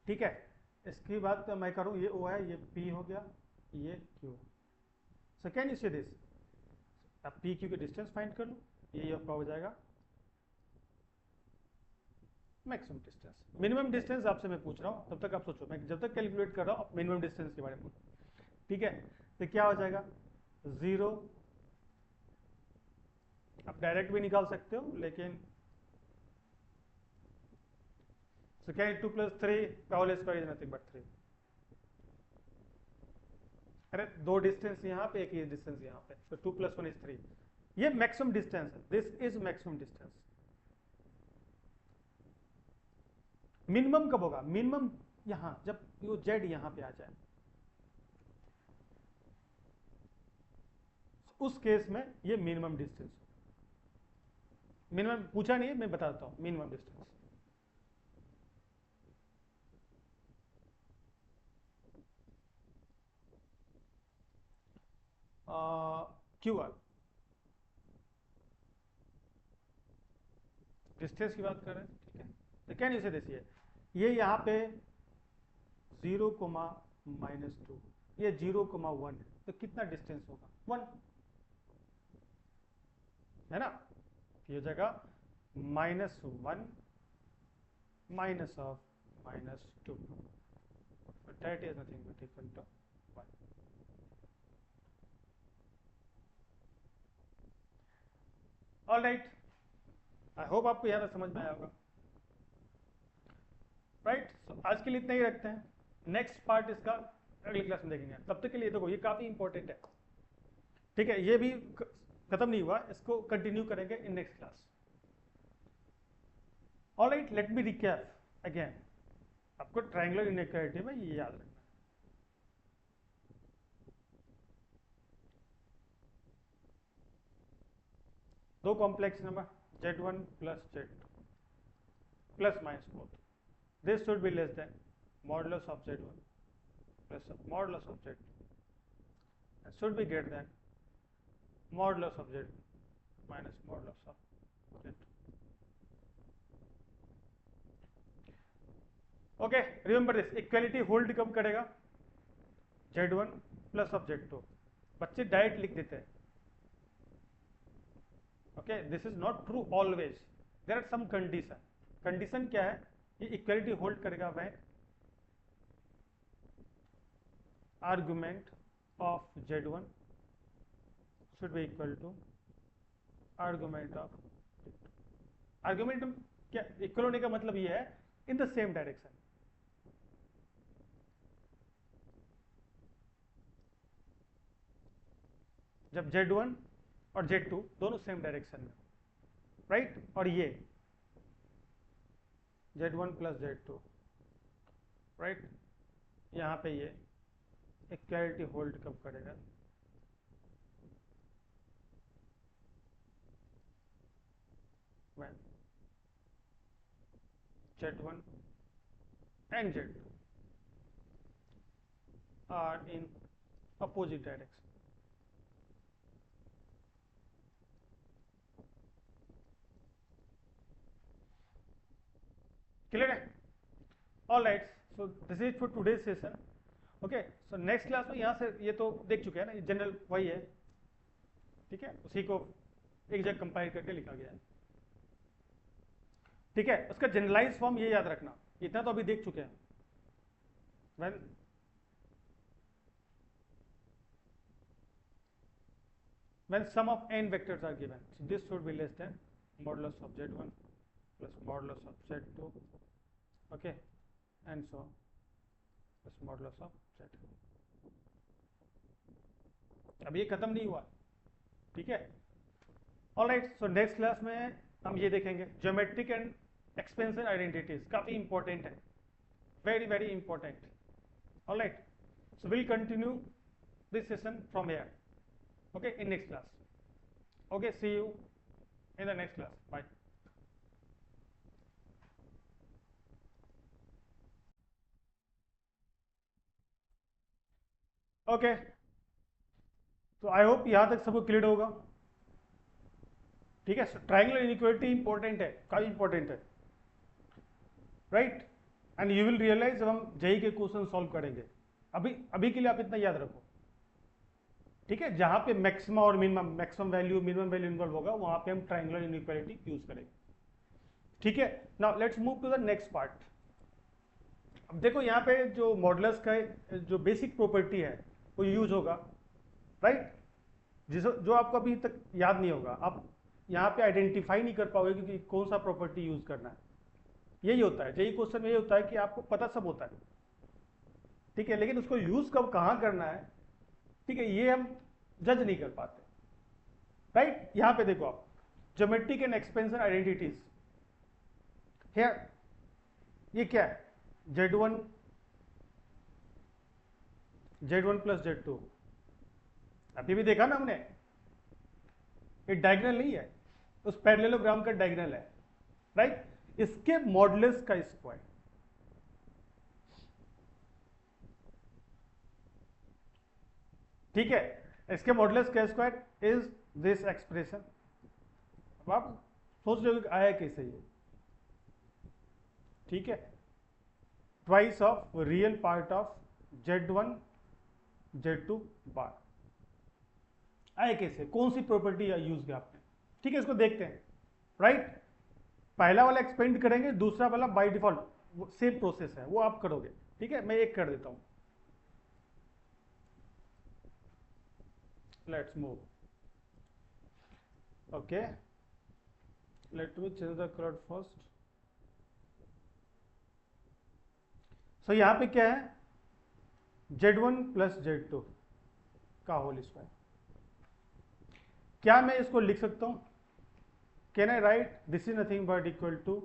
ठीक है। इसकी बात मैं करूँ, ये O है, ये P हो गया, ये Q। So can you see this, अब P Q के डिस्टेंस फाइंड कर लो, ये आपका हो जाएगा मैक्सिमम डिस्टेंस। मिनिमम डिस्टेंस आपसे मैं पूछ रहा हूँ, तब तक आप सोचो, मैं जब तक कैलकुलेट कर रहा हूँ मिनिमम डिस्टेंस के बारे में। ठीक है, तो क्या हो जाएगा 0, आप डायरेक्ट भी निकाल सकते हो, लेकिन so क्या 2 + 3 का whole square is nothing but 3। अरे दो डिस्टेंस यहाँ पे, एक ही डिस्टेंस यहाँ पे, तो 2 + 1 = 3। ये मैक्सिमम डिस्टेंस है, this is maximum distance. Minimum कब होगा? मिनिमम यहाँ, जब वो जेड यहाँ पे आ जाए, उस केस में ये मिनिमम डिस्टेंस। मिनिमम पूछा नहीं है, मैं बताता हूँ मिनिमम डिस्टेंस। QR डिस्टेंस की बात कर रहे हैं, ठीक है। तो कैन यू से देखिए, ये यहाँ पे 0, -2, ये 0, 1 है, तो कितना डिस्टेंस होगा? 1 है ना। ये जगह -1 minus of -2, but that is nothing but equal to 1। All right, I hope आपको यहाँ तक समझ में आया होगा। राइट, सो आज के लिए इतना ही रखते हैं, नेक्स्ट पार्ट इसका अगली क्लास में देखेंगे। तब तक के लिए देखो, ये काफी इंपॉर्टेंट है, ठीक है, ये भी खत्म नहीं हुआ, इसको कंटिन्यू करेंगे in next class. All right, let me recap again. आपको ट्रायंगुलर इनइक्वालिटी में ये याद रखना है। दो complex number Z1 + Z2 ± both, this should be less than modulus of Z1 plus modulus of Z2, and should be greater than modulus of Z1 minus modulus of Z2। Okay, remember this, equality hold कब करेगा? Z1 + Z2। बच्चे direct लिख देते हैं, okay, this is not true always, there are some condition. Condition क्या है? ये equality hold करेगा when argument of Z1 should be equal to argument of Z2। Argument क्या इक्वल होने का मतलब ये है, इन द सेम डायरेक्शन। जब Z1 और Z2 दोनों सेम डायरेक्शन में, राइट, और ये Z1 + Z2, राइट, यहाँ पे ये इक्वालिटी होल्ड कब करेगा? when Z1 and Z2 are in opposite direction। Clear है? All right, so this is for today session. Okay, so next class में यहाँ से ये तो देख चुके हैं ना, ये जनरल वही है, ठीक है, उसी को एक जगह कंपाइल करके लिखा गया है, ठीक है। उसका जनरलाइज फॉर्म ये याद रखना, इतना तो अभी देख चुके हैं। when sum of n vectors are given, so this should be less than modulus of Z1 plus modulus of Z2, okay, and so plus modulus of Z2। अब ये खत्म नहीं हुआ, ठीक है। ऑलराइट, सो नेक्स्ट क्लास में हम ये देखेंगे ज्योमेट्रिक एंड एक्सपेंशन आइडेंटिटीज, काफी इंपॉर्टेंट है, very very important. Alright, so will continue this session from here, okay, in next class। okay, see you in the next class, bye। okay, तो I hope यहां तक सबको clear होगा, ठीक है। Triangular inequality important है, काफी इंपॉर्टेंट है, right. And you will realize जब हम जेई के क्वेश्चन सॉल्व करेंगे। अभी अभी के लिए आप इतना याद रखो, ठीक है, जहां पे मैक्सिमम और minimum, maximum value minimum value involve होगा वहां पे हम ट्रायंगुलर इनइक्वालिटी यूज करेंगे, ठीक है। Now let's move to the next part. अब देखो यहाँ पे जो मॉडुलस का जो बेसिक प्रॉपर्टी है वो यूज होगा, राइट, जिस जो आपको अभी तक याद नहीं होगा, आप यहाँ पे आइडेंटिफाई नहीं कर पाओगे क्योंकि कौन सा प्रॉपर्टी यूज करना है। यही होता है जेई क्वेश्चन में, यही होता है कि आपको पता सब होता है, ठीक है, लेकिन उसको यूज कब कहाँ करना है, ठीक है, ये हम जज नहीं कर पाते, राइट। यहाँ पे देखो आप, geometric and expansion identities, here ये क्या है, Z1 प्लस Z2, अभी भी देखा ना हमने, ये डायगोनल नहीं है, उस पैरेललोग्राम का डायगोनल है, राइट, इसके मॉडुलस का स्क्वायर, ठीक है, इसके मॉडुलस का स्क्वायर इज दिस एक्सप्रेशन। अब आप सोच रहे हो कि आया कैसे ये, ठीक है, twice of real part of Z1 Z2 बार, आए कैसे, कौन सी प्रॉपर्टी यूज किया आपने, ठीक है, इसको देखते हैं, राइट। पहला वाला एक्सपेंड करेंगे, दूसरा वाला बाय डिफॉल्ट सेम प्रोसेस है वो आप करोगे, ठीक है, मैं एक कर देता हूं, let's move, okay, let me change the colour first. So यहां पे क्या है, Z1 प्लस Z2 का होल स्क्वायर, क्या मैं इसको लिख सकता हूं, can I write this is nothing but equal to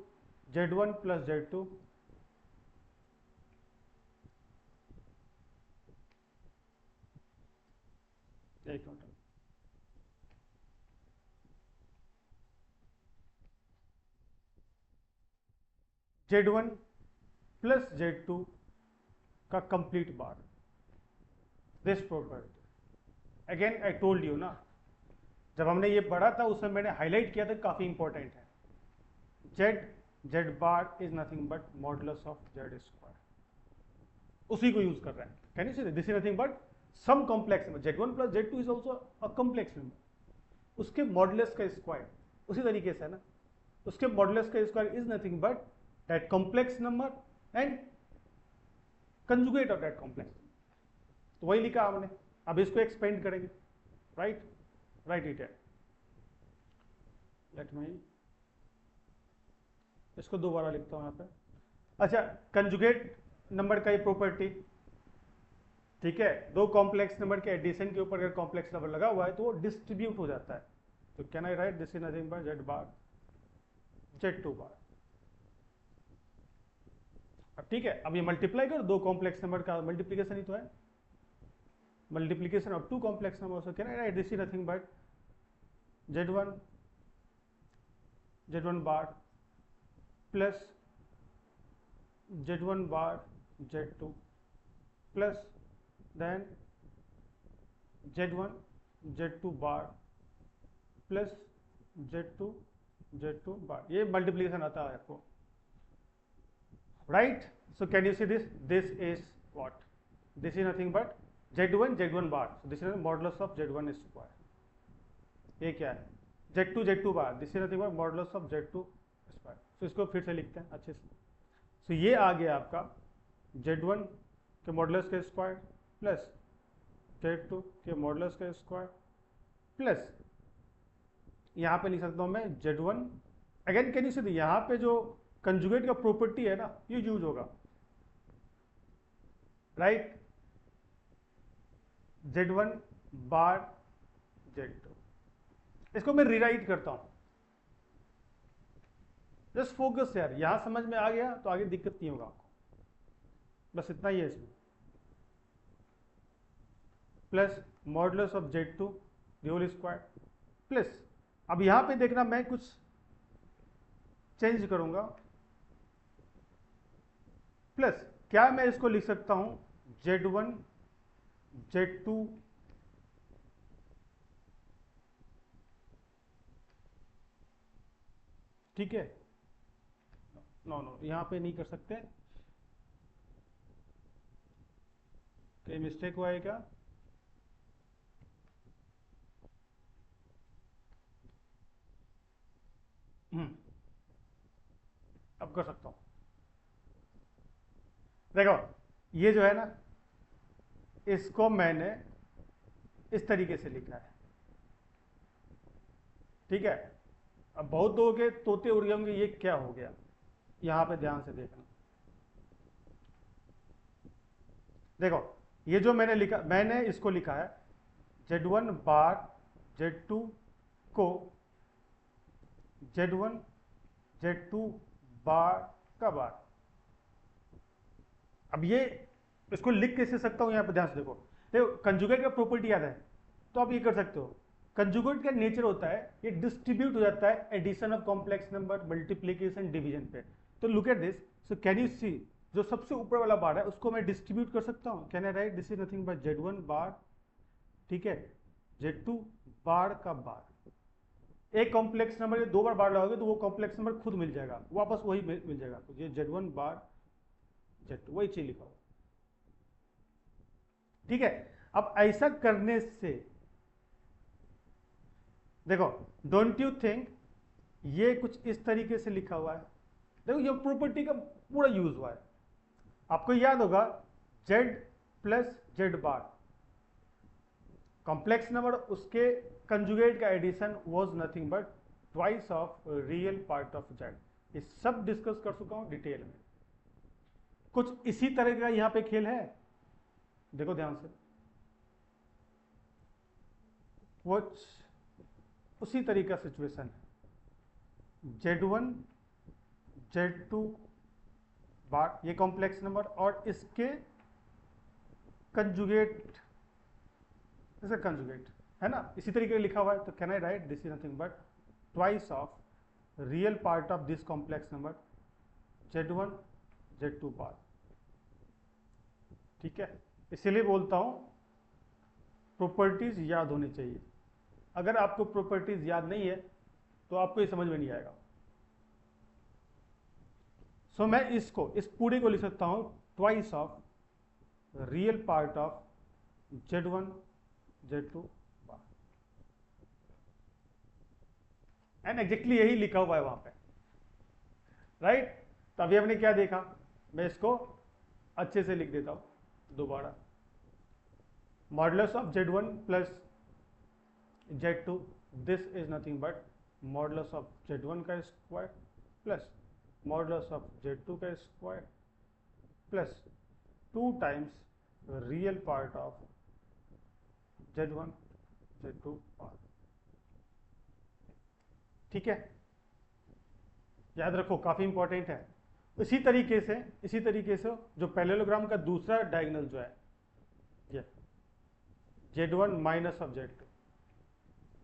Z1 plus Z2 एक मिनट, Z1 प्लस Z2 का complete bar, this property again I told you ना, जब हमने ये पढ़ा था उसमें मैंने हाईलाइट किया था, काफी इंपॉर्टेंट है, Z bar is nothing but modulus of Z square, उसी को यूज कर रहे हैं, can you see this is nothing but some complex number, Z1 plus Z2 is also a complex number, उसके मॉडुलस का स्क्वायर उसी तरीके से है ना, उसके मॉडुलस का square is nothing but that complex number and conjugate of that complex, तो वही लिखा हमने, अब इसको एक्सपेंड करेंगे, राइट, राइट इट है, लेट मी इसको दोबारा लिखता हूं यहां पे, अच्छा, कंजुगेट नंबर का ये प्रॉपर्टी, ठीक है, दो कॉम्प्लेक्स नंबर के एडिशन के ऊपर अगर कॉम्प्लेक्स नंबर लगा हुआ है तो वो डिस्ट्रीब्यूट हो जाता है, तो can I write this is nothing but Z bar Z2 bar, अब ठीक है, अब ये मल्टीप्लाई करो, दो कॉम्प्लेक्स नंबर का मल्टीप्लीकेशन ही तो है, multiplication of two complex number, so can I write this is nothing but Z1 bar plus Z1 bar Z2 plus then Z1 Z2 bar plus Z2 bar, ये multiplication आता है आपको, right. So can you see this is what, this is nothing but Z1 bar, so this is modulus of Z1 square, ये क्या है, Z2 bar, this is nothing but modulus of Z2 square, तो इसको फिर से लिखते हैं अच्छे से, तो ये आ गया आपका Z1 के मॉडुलस का स्क्वायर प्लस Z2 के मॉडुलस का स्क्वायर प्लस यहाँ पे लिख सकता हूँ मैं Z1, अगेन कैन यू सी, यहाँ पे जो कंजुगेट का प्रॉपर्टी है ना ये यूज होगा, राइट, Z1 बार Z2, इसको मैं रिराइट करता हूं, जस्ट फोकस यार, यहां समझ में आ गया तो आगे दिक्कत नहीं होगा आपको, बस इतना ही है इसमें, plus modulus of Z2 whole square plus, अब यहां पे देखना मैं कुछ चेंज करूंगा, प्लस क्या मैं इसको लिख सकता हूं Z1 Z2 ठीक है, नो नो यहाँ पे नहीं कर सकते, कहीं मिस्टेक हुआ है क्या? अब कर सकता हूं। देखो ये जो है ना, इसको मैंने इस तरीके से लिखा है, ठीक है। अब बहुत लोगों के तोते उड़ गए होंगे, ये क्या हो गया। यहां पे ध्यान से देखना। देखो ये जो मैंने लिखा, मैंने इसको लिखा है Z1 बार Z2 को Z1 Z2 बार का बार। अब ये इसको लिख कैसे सकता हूं, यहां पे ध्यान से देखो। देखो कंजुगेट का प्रॉपर्टी याद है, तो आप ये कर सकते हो। कंजुगेट का नेचर होता है ये डिस्ट्रीब्यूट हो जाता है addition of complex number, multiplication, division पे। तो look at this, so can you see, जो सबसे ऊपर वाला बार है उसको मैं डिस्ट्रीब्यूट कर सकता हूं। Can I write this is nothing but Z1 बार, ठीक है, Z2 बार का बार। एक कॉम्प्लेक्स नंबर ये दो बार लगाओगे तो वो कॉम्प्लेक्स नंबर खुद मिल जाएगा, वापस वही मिल जाएगा। तो ये Z1 बार Z2 वही चीज लिखा हुआ, ठीक है। अब ऐसा करने से देखो, डोंट यू थिंक ये कुछ इस तरीके से लिखा हुआ है। देखो ये प्रॉपर्टी का पूरा यूज हुआ है। आपको याद होगा Z plus Z bar, complex number, उसके कंजुगेट का addition was nothing but twice of real part of Z। ये सब डिस्कस कर चुका हूं डिटेल में। कुछ इसी तरह का यहां पे खेल है, देखो ध्यान से। कुछ उसी तरीका सिचुएशन है। Z1 Z2 बार, ये कॉम्प्लेक्स नंबर, और इसके कंजुगेट, इसे कंजुगेट है ना, इसी तरीके लिखा हुआ है। तो can I write this is nothing but twice of real part of this complex number Z1 Z2 bar, ठीक है। इसीलिए बोलता हूं प्रॉपर्टीज याद होनी चाहिए। अगर आपको प्रॉपर्टीज याद नहीं है तो आपको ये समझ में नहीं आएगा। सो मैं इसको, इस पूरे को लिख सकता हूं twice of real part of Z1 Z2 bar, and exactly यही लिखा हुआ है वहां पे, राइट। तो अभी हमने क्या देखा, मैं इसको अच्छे से लिख देता हूं दोबारा। Modulus of Z1 plus Z2, this is nothing but modulus of Z1 का square plus modulus of Z2 का square plus 2 times real part of Z1 Z2 bar, ठीक है। याद रखो काफी इंपॉर्टेंट है। इसी तरीके से जो पैरेललोग्राम का दूसरा डायगोनल जो है ये Z1 माइनस ऑफ Z2,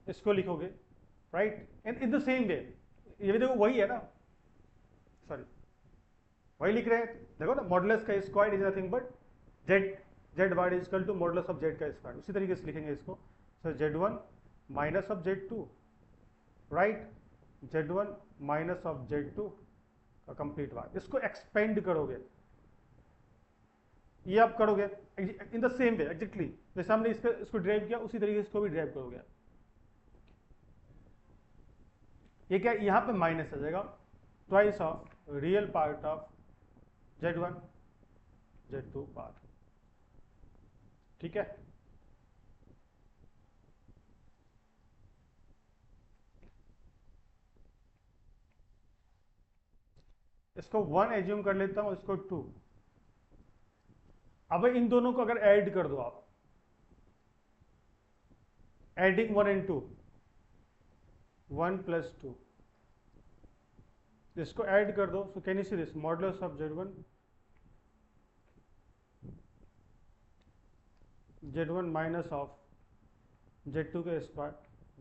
इसको लिखोगे, right, and in the same वे। ये भी देखो वही है ना, सॉरी वही लिख रहे हैं। देखो ना, मॉडुलस का square is nothing but Z bar is equal to modulus of Z का स्क्वायर। उसी तरीके से लिखेंगे इसको। So Z1 minus of Z2, right, Z1 minus of Z2 का कंप्लीट बार। इसको एक्सपेंड करोगे, ये आप करोगे इन द सेम वे एग्जैक्टली, जैसे हमने इसको ड्राइव किया उसी तरीके से इसको भी ड्राइव करोगे। ये क्या, यहां पे माइनस आ जाएगा, twice of real part of Z1 Z2 bar, ठीक है। इसको 1 एज्यूम कर लेता हूं, इसको 2। अब इन दोनों को अगर ऐड कर दो आप, एडिंग 1 एंड 2, 1 प्लस 2, इसको ऐड कर दो। सो can you see this modulus of Z1 minus of Z2 का square,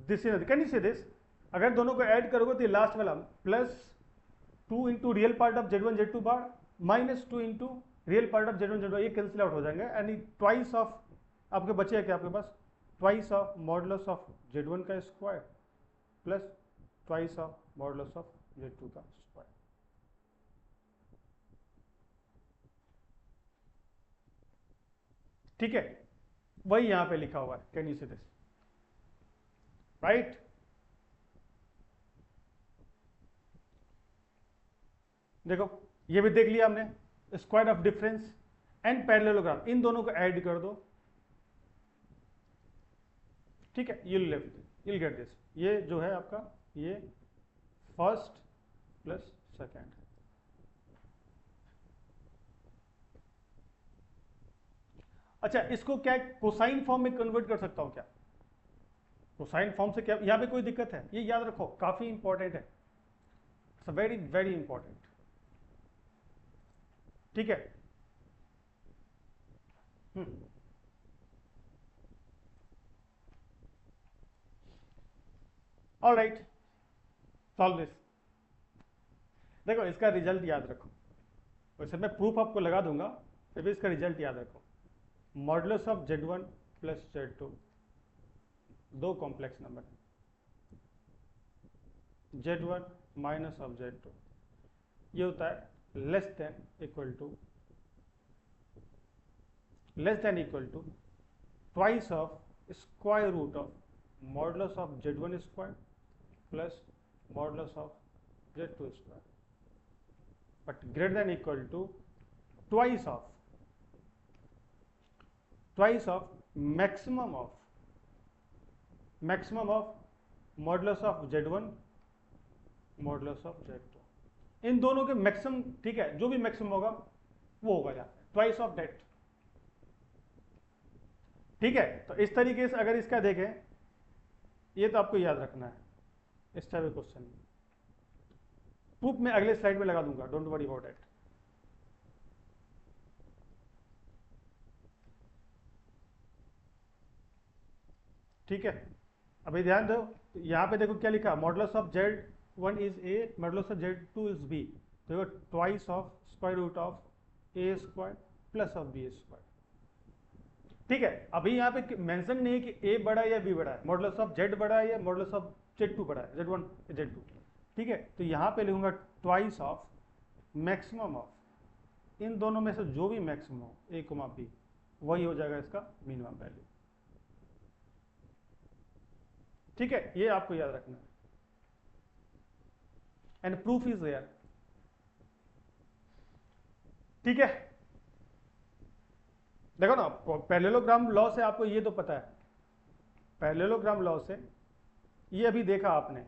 this is, can you see this. अगर दोनों को ऐड करोगे तो ये लास्ट वाला plus 2 into real part of Z1 Z2 bar minus 2 into real part of Z1 Z2, ये cancel out हो जाएंगे, एंड ट्वाइस ऑफ आपके बचे है क्या आपके पास, twice of modulus of Z1 का square plus twice of modulus of Z2 का स्क्वायर। ठीक है, वही यहां पे लिखा हुआ है, can you see this, right. देखो ये भी देख लिया हमने, square of difference and parallelogram, इन दोनों को ऐड कर दो, ठीक है, you'll get this, ये जो है आपका ये फर्स्ट प्लस सेकेंड। अच्छा, इसको क्या कोसाइन फॉर्म में कन्वर्ट कर सकता हूं क्या? कोसाइन फॉर्म से क्या यहां पे कोई दिक्कत है? ये याद रखो, काफी इंपॉर्टेंट है, इट्स वेरी वेरी इंपॉर्टेंट, ठीक है। All right, solve this. देखो इसका रिजल्ट याद रखो, वैसे मैं प्रूफ आपको लगा दूंगा, फिर भी इसका रिजल्ट याद रखो। Modulus of Z1 plus Z2, दो कॉम्प्लेक्स नंबर है, Z1 माइनस ऑफ Z2, ये होता है less than equal to twice of square root of modulus of Z1 square plus modulus of Z2 square, but greater than equal to twice of maximum of modulus of Z1 modulus of Z2, इन दोनों के maximum, ठीक है, जो भी maximum होगा वो होगा यहाँ ट्वाइस ऑफ डेट, ठीक है। तो इस तरीके से अगर इसका देखें, ये तो आपको याद रखना है, इस टाइप का क्वेश्चन प्रूफ में अगले स्लाइड में लगा दूंगा, डोंट वरी अबाउट इट। ठीक है, अभी ध्यान दो, यहां पे देखो क्या लिखा, modulus of Z1 is a, modulus of Z2 is b, देखो twice of square root of a square plus of b square, ठीक है। अभी यहाँ पे मेंशन नहीं है कि ए बड़ा है या बी बड़ा है, मॉडुलस ऑफ Z बड़ा है या मॉडुलस ऑफ Z2 बड़ा है, Z1 Z2, ठीक है। तो यहाँ पे लिखूंगा ट्वाइस ऑफ मैक्सिमम ऑफ, इन दोनों में से जो भी मैक्सिमम हो ए कोमा बी, वही हो जाएगा इसका मिनिमम वैल्यू, ठीक है। ये आपको याद रखना है, एंड प्रूफ इज देयर, ठीक है। देखो ना, पैरेललोग्राम लॉ से आपको ये तो पता है, पैरेललोग्राम लॉ से ये अभी देखा आपने,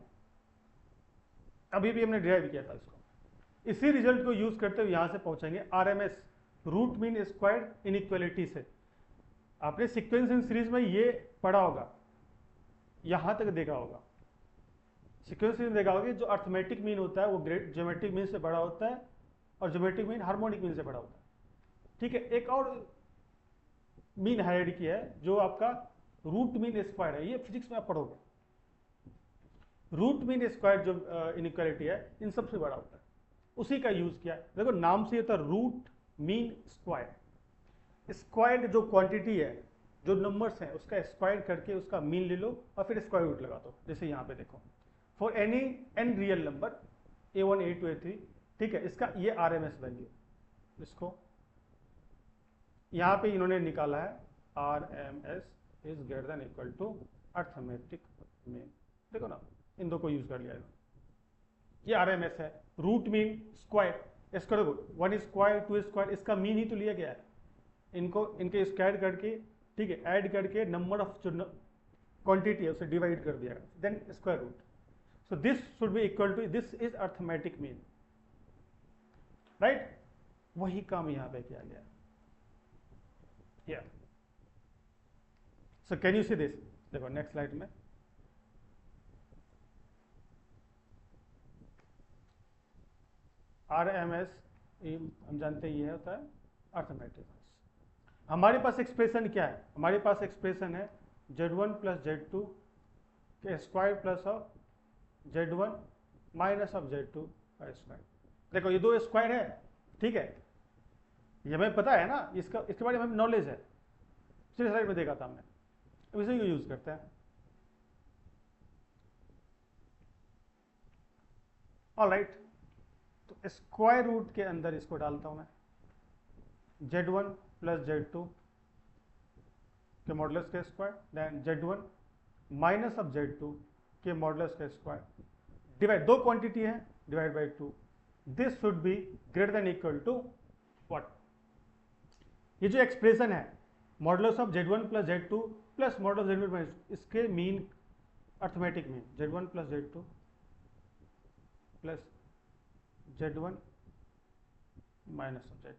अभी भी हमने डिराइव किया था इसको, इसी रिजल्ट को यूज करते हुए यहां से पहुंचेंगे RMS root mean square inequality से। आपने सीक्वेंस इन सीरीज में ये पढ़ा होगा, यहां तक देखा होगा, सीक्वेंस में देखा होगा कि जो अर्थमेटिक मीन होता है वो ज्योमेट्रिक मीन से बड़ा होता है, और ज्योमेट्रिक मीन हार्मोनिक मीन से बड़ा होता है, ठीक है। एक और मीन हाइड किया है जो आपका रूट मीन स्क्वायर है, ये फिजिक्स में आप पढ़ोगे, रूट मीन स्क्वायर जो इनइक्वालिटी है इन सबसे बड़ा होता है, उसी का यूज किया है। देखो नाम से होता है रूट मीन स्क्वायर, स्क्वायर जो क्वांटिटी है, जो नंबर्स हैं उसका स्क्वायर करके उसका मीन ले लो और फिर स्क्वायर रूट लगा दो, जैसे यहाँ पे देखो for any n real number A1 A2 A3, ठीक है, इसका ये आरएमएस वैल्यू, इसको यहाँ पे इन्होंने निकाला है RMS is greater than equal to arithmetic mean, देखो ना, इन दो को यूज कर लिया, ये आरएमएस है, रूट मीन स्क्वायर, इसको देखो 1 स्क्वायर 2 स्क्वायर, इसका मीन ही तो लिया गया है, इनको इनके स्क्वायर करके, ठीक है, ऐड करके नंबर ऑफ जो क्वांटिटी है उसे डिवाइड कर दिया, then square root, so this should be equal to, this is arithmetic mean, right. वही काम यहां पे किया गया, या so can you see this, देखो नेक्स्ट स्लाइड में, आरएमएस हम जानते हैं ये होता है अर्थमेटिक। हमारे पास एक्सप्रेशन क्या है, हमारे पास एक्सप्रेशन है Z1 प्लस Z2 के square plus of Z1 minus of Z2 का स्क्वायर। देखो ये दो स्क्वायर है, ठीक है, ये हमें पता है ना, इसके बारे में हमें नॉलेज है, पिछले स्लाइड में देखा था हमने, अब इसे को यूज करते हैं। ऑलराइट, तो स्क्वायर रूट के अंदर इसको डालता हूं मैं, Z1 प्लस Z2 के मॉडुलस का square, then Z1 minus of Z2 के मॉडुलस का स्क्वायर डिवाइड, दो क्वांटिटी है, divide by 2, this should be greater than equal to what, ये जो एक्सप्रेशन है modulus of Z1 plus Z2 plus modulus Z1 minus, इसके mean arithmetic mean Z1 plus Z2 plus Z1 minus of Z2,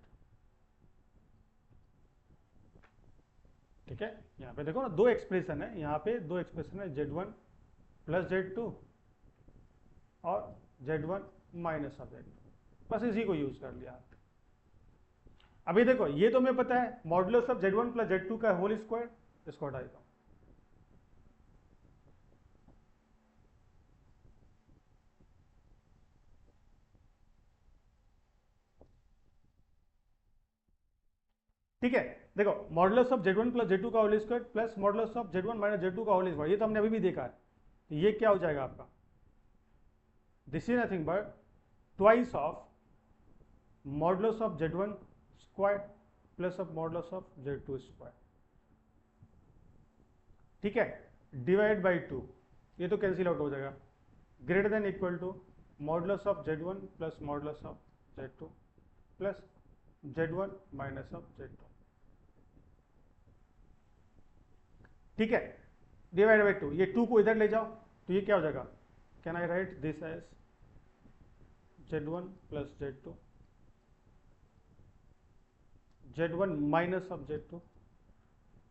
ठीक है। यहाँ पे देखो ना दो एक्सप्रेशन है, यहाँ पे दो एक्सप्रेशन है, Z1 प्लस Z2 और Z1 माइनस ऑफ Z2, बस इसी को यूज कर लिया। अभी देखो ये तो मैं पता है modulus of Z1 plus Z2 का होल स्क्वायर, इसको हटा देता हूं, ठीक है। देखो modulus of Z1 plus Z2 का whole square plus modulus of Z1 minus Z2 का होल स्क्वायर, ये तो हमने अभी भी देखा है, तो ये क्या हो जाएगा आपका, this is nothing but twice of modulus of Z1 square plus of modulus of Z2 square, ठीक है, डिवाइड बाई 2, ये तो कैंसिल आउट हो जाएगा, greater than equal to modulus of Z1 plus modulus of Z2 plus Z1 minus of Z2, ठीक है, divide by 2, ये 2 को इधर ले जाओ तो ये क्या हो जाएगा, can I write this as Z1 plus Z2 Z1 minus of Z2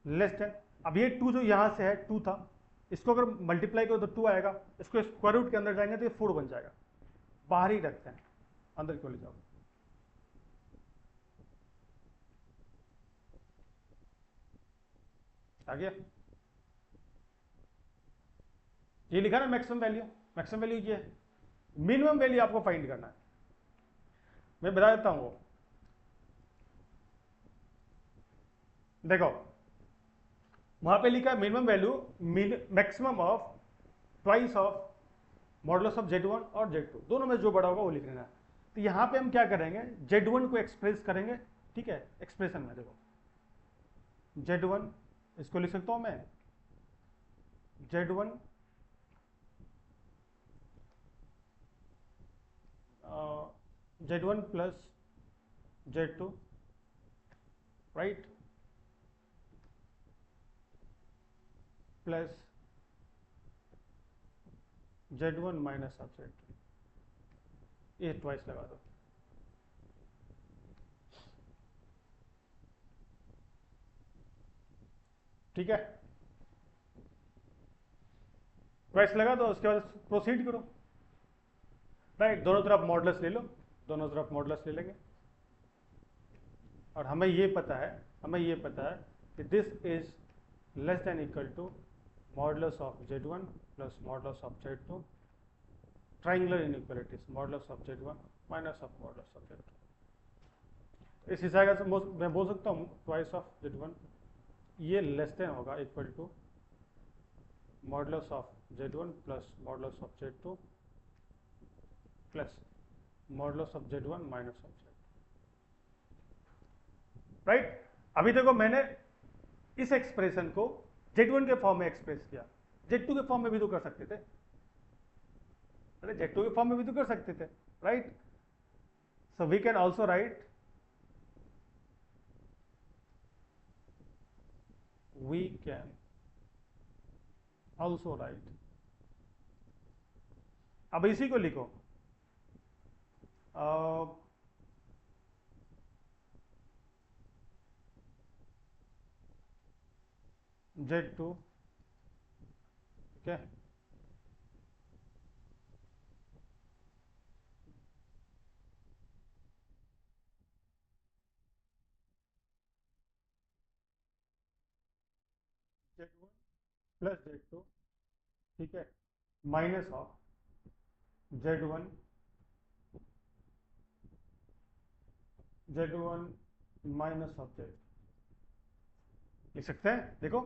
less than, अब ये 2 जो यहां से है 2 था, इसको अगर मल्टीप्लाई करो तो 2 आएगा, इसको स्क्वायर रूट के अंदर जाएंगे तो ये 4 बन जाएगा, बाहर ही रखते हैं, अंदर क्यों ले जाओ, आ गया, ये लिखा ना मैक्सिमम वैल्यू, मैक्सिमम वैल्यू ये है, मिनिमम वैल्यू आपको फाइंड करना है, मैं बता देता हूं वो, देखो वहां पे लिखा है minimum value maximum of twice of modulus of Z1 और Z2, दोनों में जो बड़ा होगा वो लिख लेना है। तो यहां पे हम क्या करेंगे, Z1 को एक्सप्रेस करेंगे, ठीक है, एक्सप्रेशन में देखो Z1, इसको लिख सकता हूं मैं Z1 Z1 plus Z2, right, plus Z1 minus of Z2, ये ट्वाइस लगा दो, ठीक है, ट्वाइस लगा दो, उसके बाद प्रोसीड करो, राइट, दोनों तरफ मॉडुलस ले लो, दोनों तरफ मॉडुलस ले लेंगे, और हमें ये पता है, हमें ये पता है कि this is less than equal to modulus of Z1 plus modulus of Z2, triangular inequalities, modulus of Z1 minus of modulus of Z2, इस हिसाब से मैं बोल सकता हूँ ट्वाइस ऑफ Z1, ये लेस देन होगा equal to modulus of Z1 plus modulus of Z2 plus modulus of Z1 minus of Z2, right. अभी देखो मैंने इस एक्सप्रेशन को Z1 के फॉर्म में एक्सप्रेस किया, Z2 के फॉर्म में भी तो कर सकते थे, अरे Z2 के फॉर्म में भी तो कर सकते थे, right, so we can also write, we can also write, अब इसी को लिखो Z2, ठीक है, Z1 प्लस Z2, ठीक है, minus of Z1 minus of Z2 लिख सकते हैं, देखो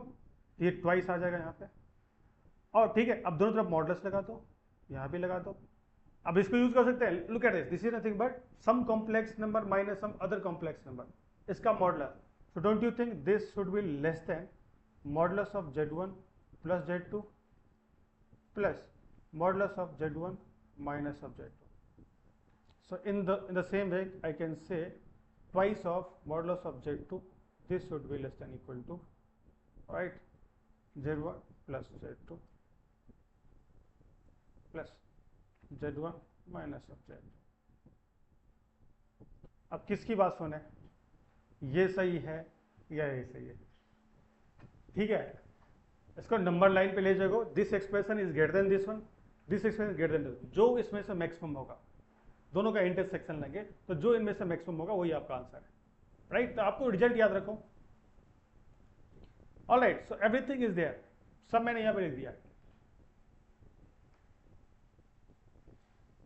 ये ट्वाइस आ जाएगा यहाँ पे, और ठीक है, अब दोनों तरफ मॉडुलस लगा दो, यहाँ भी लगा दो, अब इसको यूज कर सकते हैं, look at this is nothing but some complex number minus some other complex number, इसका modulus, so don't you think this should be less than modulus of Z1 plus Z2 plus modulus of Z1 minus of Z2. So in the same way I can say twice of modulus of Z2, this should be less than equal to, right, Z1 plus Z2 plus Z1 minus of Z2. अब किसकी बात सुने, ये सही है या ये सही है? ठीक है, इसको नंबर लाइन पे ले जाओ, this expression is greater then this one, this expression greater than this, जो इसमें से मैक्सिमम होगा, दोनों का इंटरसेक्शन लेंगे तो जो इनमें से मैक्सिमम होगा वही आपका आंसर है, राइट? तो आपको रिजल्ट याद रखो। Alright, so everything is there, सब मैंने यहां पे लिख दिया,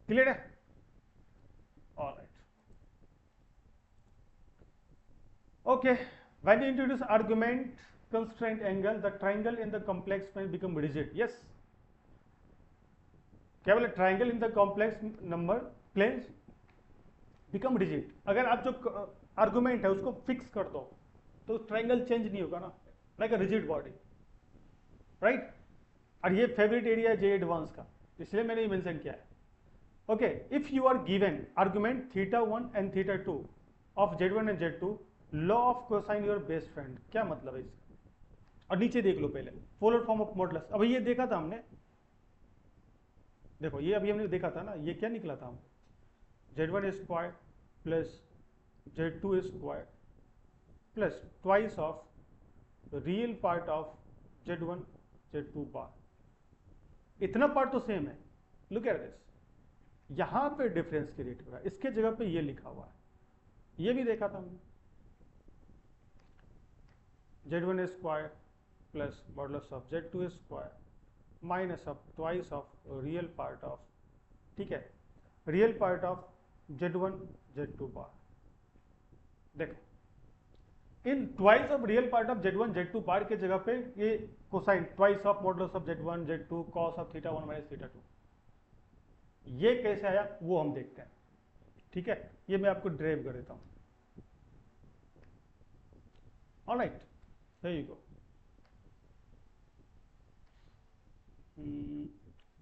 क्लियर है? Alright, okay, when you introduce argument constraint angle, the triangle in the complex plane become rigid. Yes, क्या बोले? Triangle in the complex number planes become rigid. अगर आप जो आर्गुमेंट है उसको फिक्स कर दो तो ट्राइंगल चेंज नहीं होगा ना, like a rigid body, right? और ये फेवरेट एरिया है जे एडवांस का, इसलिए मैंने ये मेंशन किया है। Okay, if you are given argument θ1 and θ2 of Z1 and Z2, law of cosine your best friend, क्या मतलब है इसका? और नीचे देख लो पहले, पोलर फॉर्म ऑफ मॉडुलस। अभी ये देखा था हमने, देखो ये अभी हमने देखा था ना, ये क्या निकला था? हम Z1 square plus Z2 square plus twice of real part of Z1 Z2 बार, इतना पार्ट तो सेम है। लुक एट दिस, यहां पे डिफरेंस क्रिएट हुआ है, इसके जगह पे ये लिखा हुआ है, ये भी देखा था हमने, Z1 square plus modulus of Z2 square minus of twice of real part of, ठीक है, real part of Z1 Z2 bar. देखो इन twice of real part of Z1 Z2 bar के जगह पे ये cosine twice of modulus of Z1 Z2 cos of θ1 minus θ2, ये कैसे आया वो हम देखते हैं, ठीक है? ये मैं आपको ड्राइव कर देता हूं। Alright, there you go.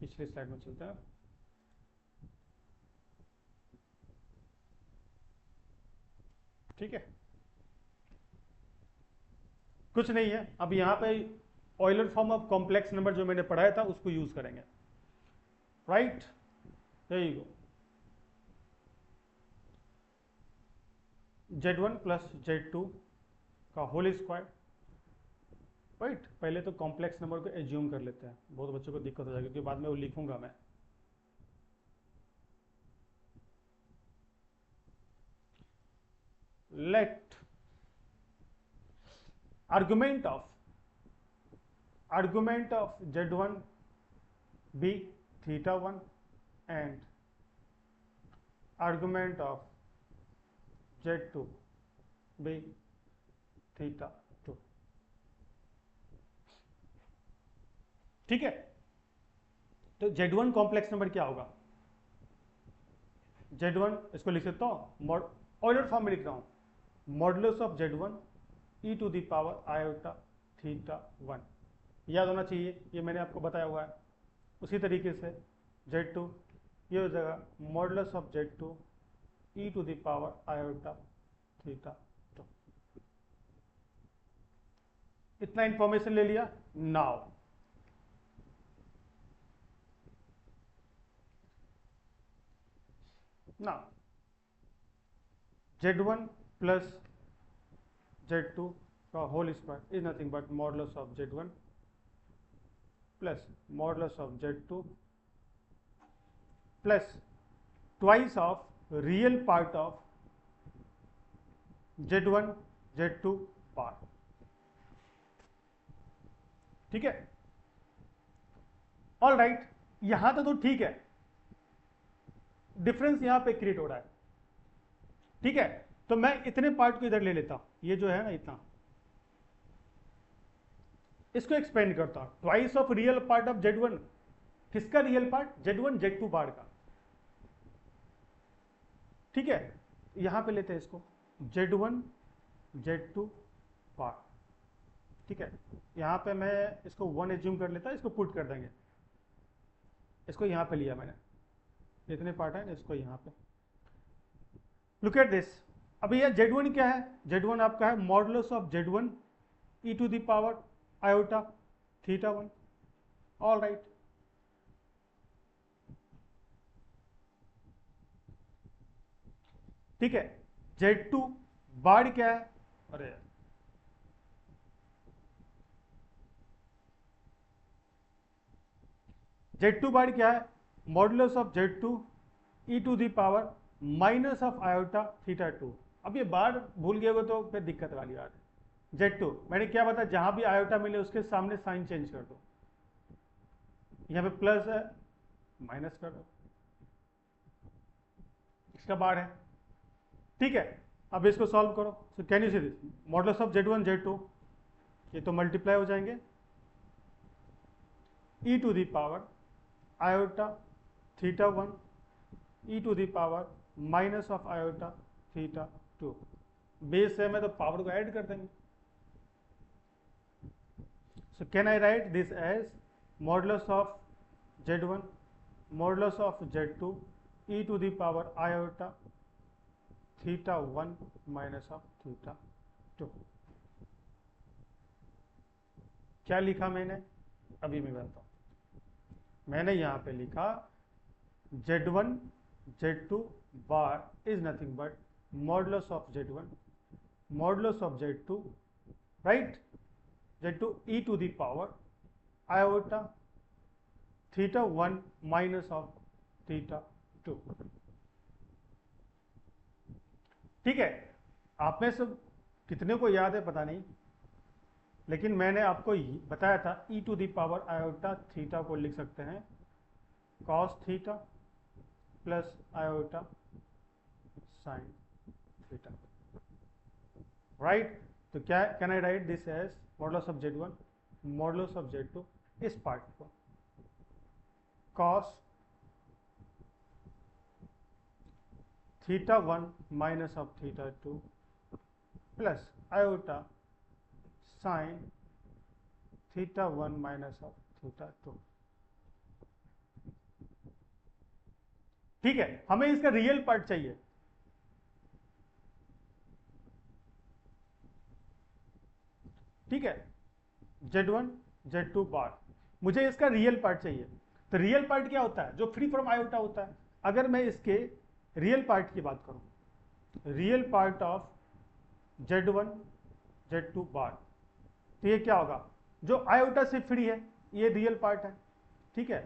पिछले स्लाइड में चलते हैं। ठीक है, कुछ नहीं है, अब यहां पे Euler form of complex number जो मैंने पढ़ाया था उसको यूज करेंगे, right? There you go, Z1 plus Z2 का होल स्क्वायर, राइट? पहले तो कॉम्प्लेक्स नंबर को एज्यूम कर लेते हैं, बहुत बच्चों को दिक्कत हो जाएगी क्योंकि बाद में वो लिखूंगा मैं। Let argument of Z1 be θ1 and argument of Z2 be θ2, ठीक है? तो Z1 कॉम्प्लेक्स नंबर क्या होगा? Z1 इसको लिख सकता हूं, ऑयलर फॉर्म में लिख रहा हूं, modulus of Z1 e to the power iota θ1, याद होना चाहिए, ये मैंने आपको बताया हुआ है। उसी तरीके से Z2 ये हो जाएगा modulus of Z2 e to the power iota θ2। इतना इंफॉर्मेशन ले लिया। नाउ Z1 प्लस Z2 का whole square is nothing but modulus of Z1 plus modulus of Z2 plus twice of real part of Z1 Z2 bar, ठीक है? All right, यहां तक तो ठीक है, डिफरेंस यहां पे क्रिएट हो रहा है, ठीक है? तो मैं इतने पार्ट को इधर ले लेता हूं, ये जो है ना इतना, इसको एक्सपेंड करता हूं, twice of real part of Z1, किसका रियल पार्ट? Z1 Z2 बार का, ठीक है? यहां पे लेते हैं इसको Z1 Z2 बार, ठीक है, यहाँ पे मैं इसको 1 एज्यूम कर लेता, इसको पुट कर देंगे, इसको यहाँ पे लिया मैंने, इतने पार्ट है इसको यहाँ पे। लुक एट दिस, अभी यह Z1 क्या है, Z1 आपका है modulus of Z1 e to the power iota theta 1। All right, ठीक है। Z2 बार क्या है, अरे Z2 बार क्या है, modulus of Z2 e to the power minus of iota theta 2। अब ये बार भूल गए हो तो फिर दिक्कत वाली बात है। Z2 मैंने क्या बताया, जहां भी आयोटा मिले उसके सामने साइन चेंज कर दो, यहाँ पे प्लस है माइनस कर दो, इसका बार है, ठीक है। अब इसको सॉल्व करो, so can you see this modulus of Z1 Z2, ये तो मल्टीप्लाई हो जाएंगे e to the power iota theta 1 e to the power minus of iota theta 2। Base है मैं तो पावर को ऐड कर देंगे, so can I write this as modulus of Z1 modulus of Z2 e to the power iota theta 1 minus of theta 2। क्या लिखा मैंने, अभी मैं बताता हूं। मैंने यहां पे लिखा Z1 Z2 bar is nothing but modulus of Z1 modulus of Z2 right, Z2 e to the power iota theta 1 minus of theta 2। ठीक है, आप में से कितने को याद है पता नहीं, लेकिन मैंने आपको बताया था e to the power iota theta को लिख सकते हैं cos theta plus iota sine theta, right. तो क्या can I write this as modulus of Z1 modulus of Z2, इस पार्ट को cos theta 1 minus of theta 2 plus iota sine theta 1 minus of theta 2। ठीक है, हमें इसका real part चाहिए, ठीक है। Z1 Z2 बार, मुझे इसका रियल पार्ट चाहिए। तो रियल पार्ट क्या होता है, जो फ्री फ्रॉम आयोटा होता है। अगर मैं इसके रियल पार्ट की बात करूं, real part of Z1 Z2 bar, तो ये क्या होगा, जो आयोटा से फ्री है ये रियल पार्ट है, ठीक है।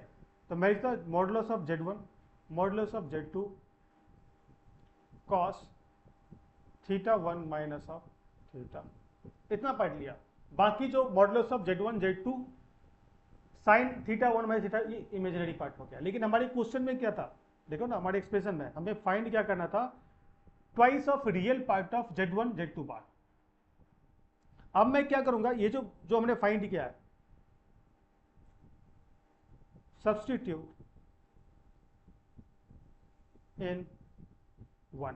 तो मैं इसका modulus of Z1 modulus of Z2 cos theta 1 minus of theta, इतना पार्ट लिया। बाकी जो modulus of Z1 Z2 sign theta 1 minus theta, ये इमेजिनरी पार्ट हो गया। लेकिन हमारे क्वेश्चन में क्या था, देखो ना, हमारे एक्सप्रेशन में हमें फाइंड क्या करना था, twice of real part of Z1 Z2 bar. अब मैं क्या करूंगा, ये जो हमने फाइंड किया है, सब्स्टिट्यूट इन 1।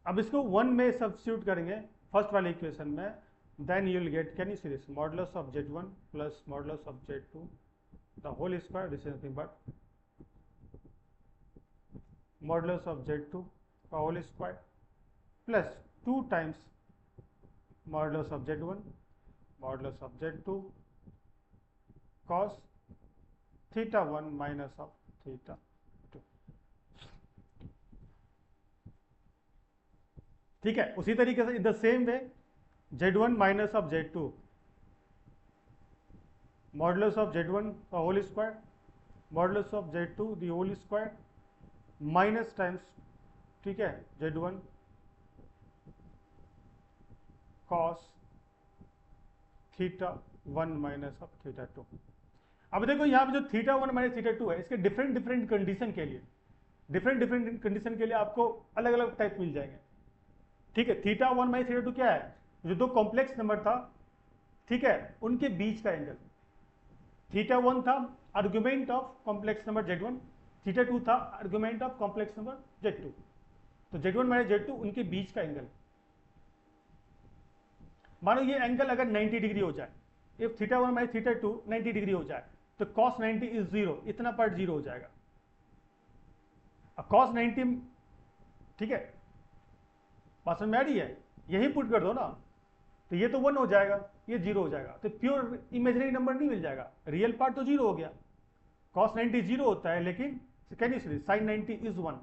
अब इसको 1 में सब्स्टिट्यूट करेंगे फर्स्ट वाले इक्वेशन में, then you will get, can you see this modulus of Z1 plus modulus of Z2 the whole square, this is nothing but modulus of Z2 का whole square plus 2 times modulus of Z1 modulus of Z2 cos theta 1 minus of theta 2। ठीक है, उसी तरीके से in the same way Z1 minus of Z2 modulus of Z1 का whole square modulus of Z2 the whole square minus times, ठीक है, Z1 cos theta 1 minus of theta 2। अब देखो यहाँ पे जो थीटा 1 माइनस थीटा 2 है, इसके डिफरेंट कंडीशन के लिए, डिफरेंट कंडीशन के लिए आपको अलग अलग टाइप मिल जाएंगे, ठीक है। थीटा 1 माइनस थीटा 2 क्या है, जो दो कॉम्प्लेक्स नंबर था, ठीक है, उनके बीच का एंगल। थीटा 1 था argument of complex number Z1, theta 2 था argument of complex number Z2। तो Z1 माइनस Z2 उनके बीच का एंगल। मानो ये एंगल अगर 90 डिग्री हो जाए, if theta 1 minus theta 2 90 degree हो जाए, तो cos 90 इज 0, इतना पार्ट 0 हो जाएगा। अब cos 90, ठीक है, बात समझ में आ रही है, यही पुट कर दो ना, तो ये तो 1 हो जाएगा, ये 0 हो जाएगा, तो प्योर इमेजिनरी नंबर नहीं मिल जाएगा, रियल पार्ट तो 0 हो गया। cos 90 0 होता है, लेकिन can you see sin 90 is 1,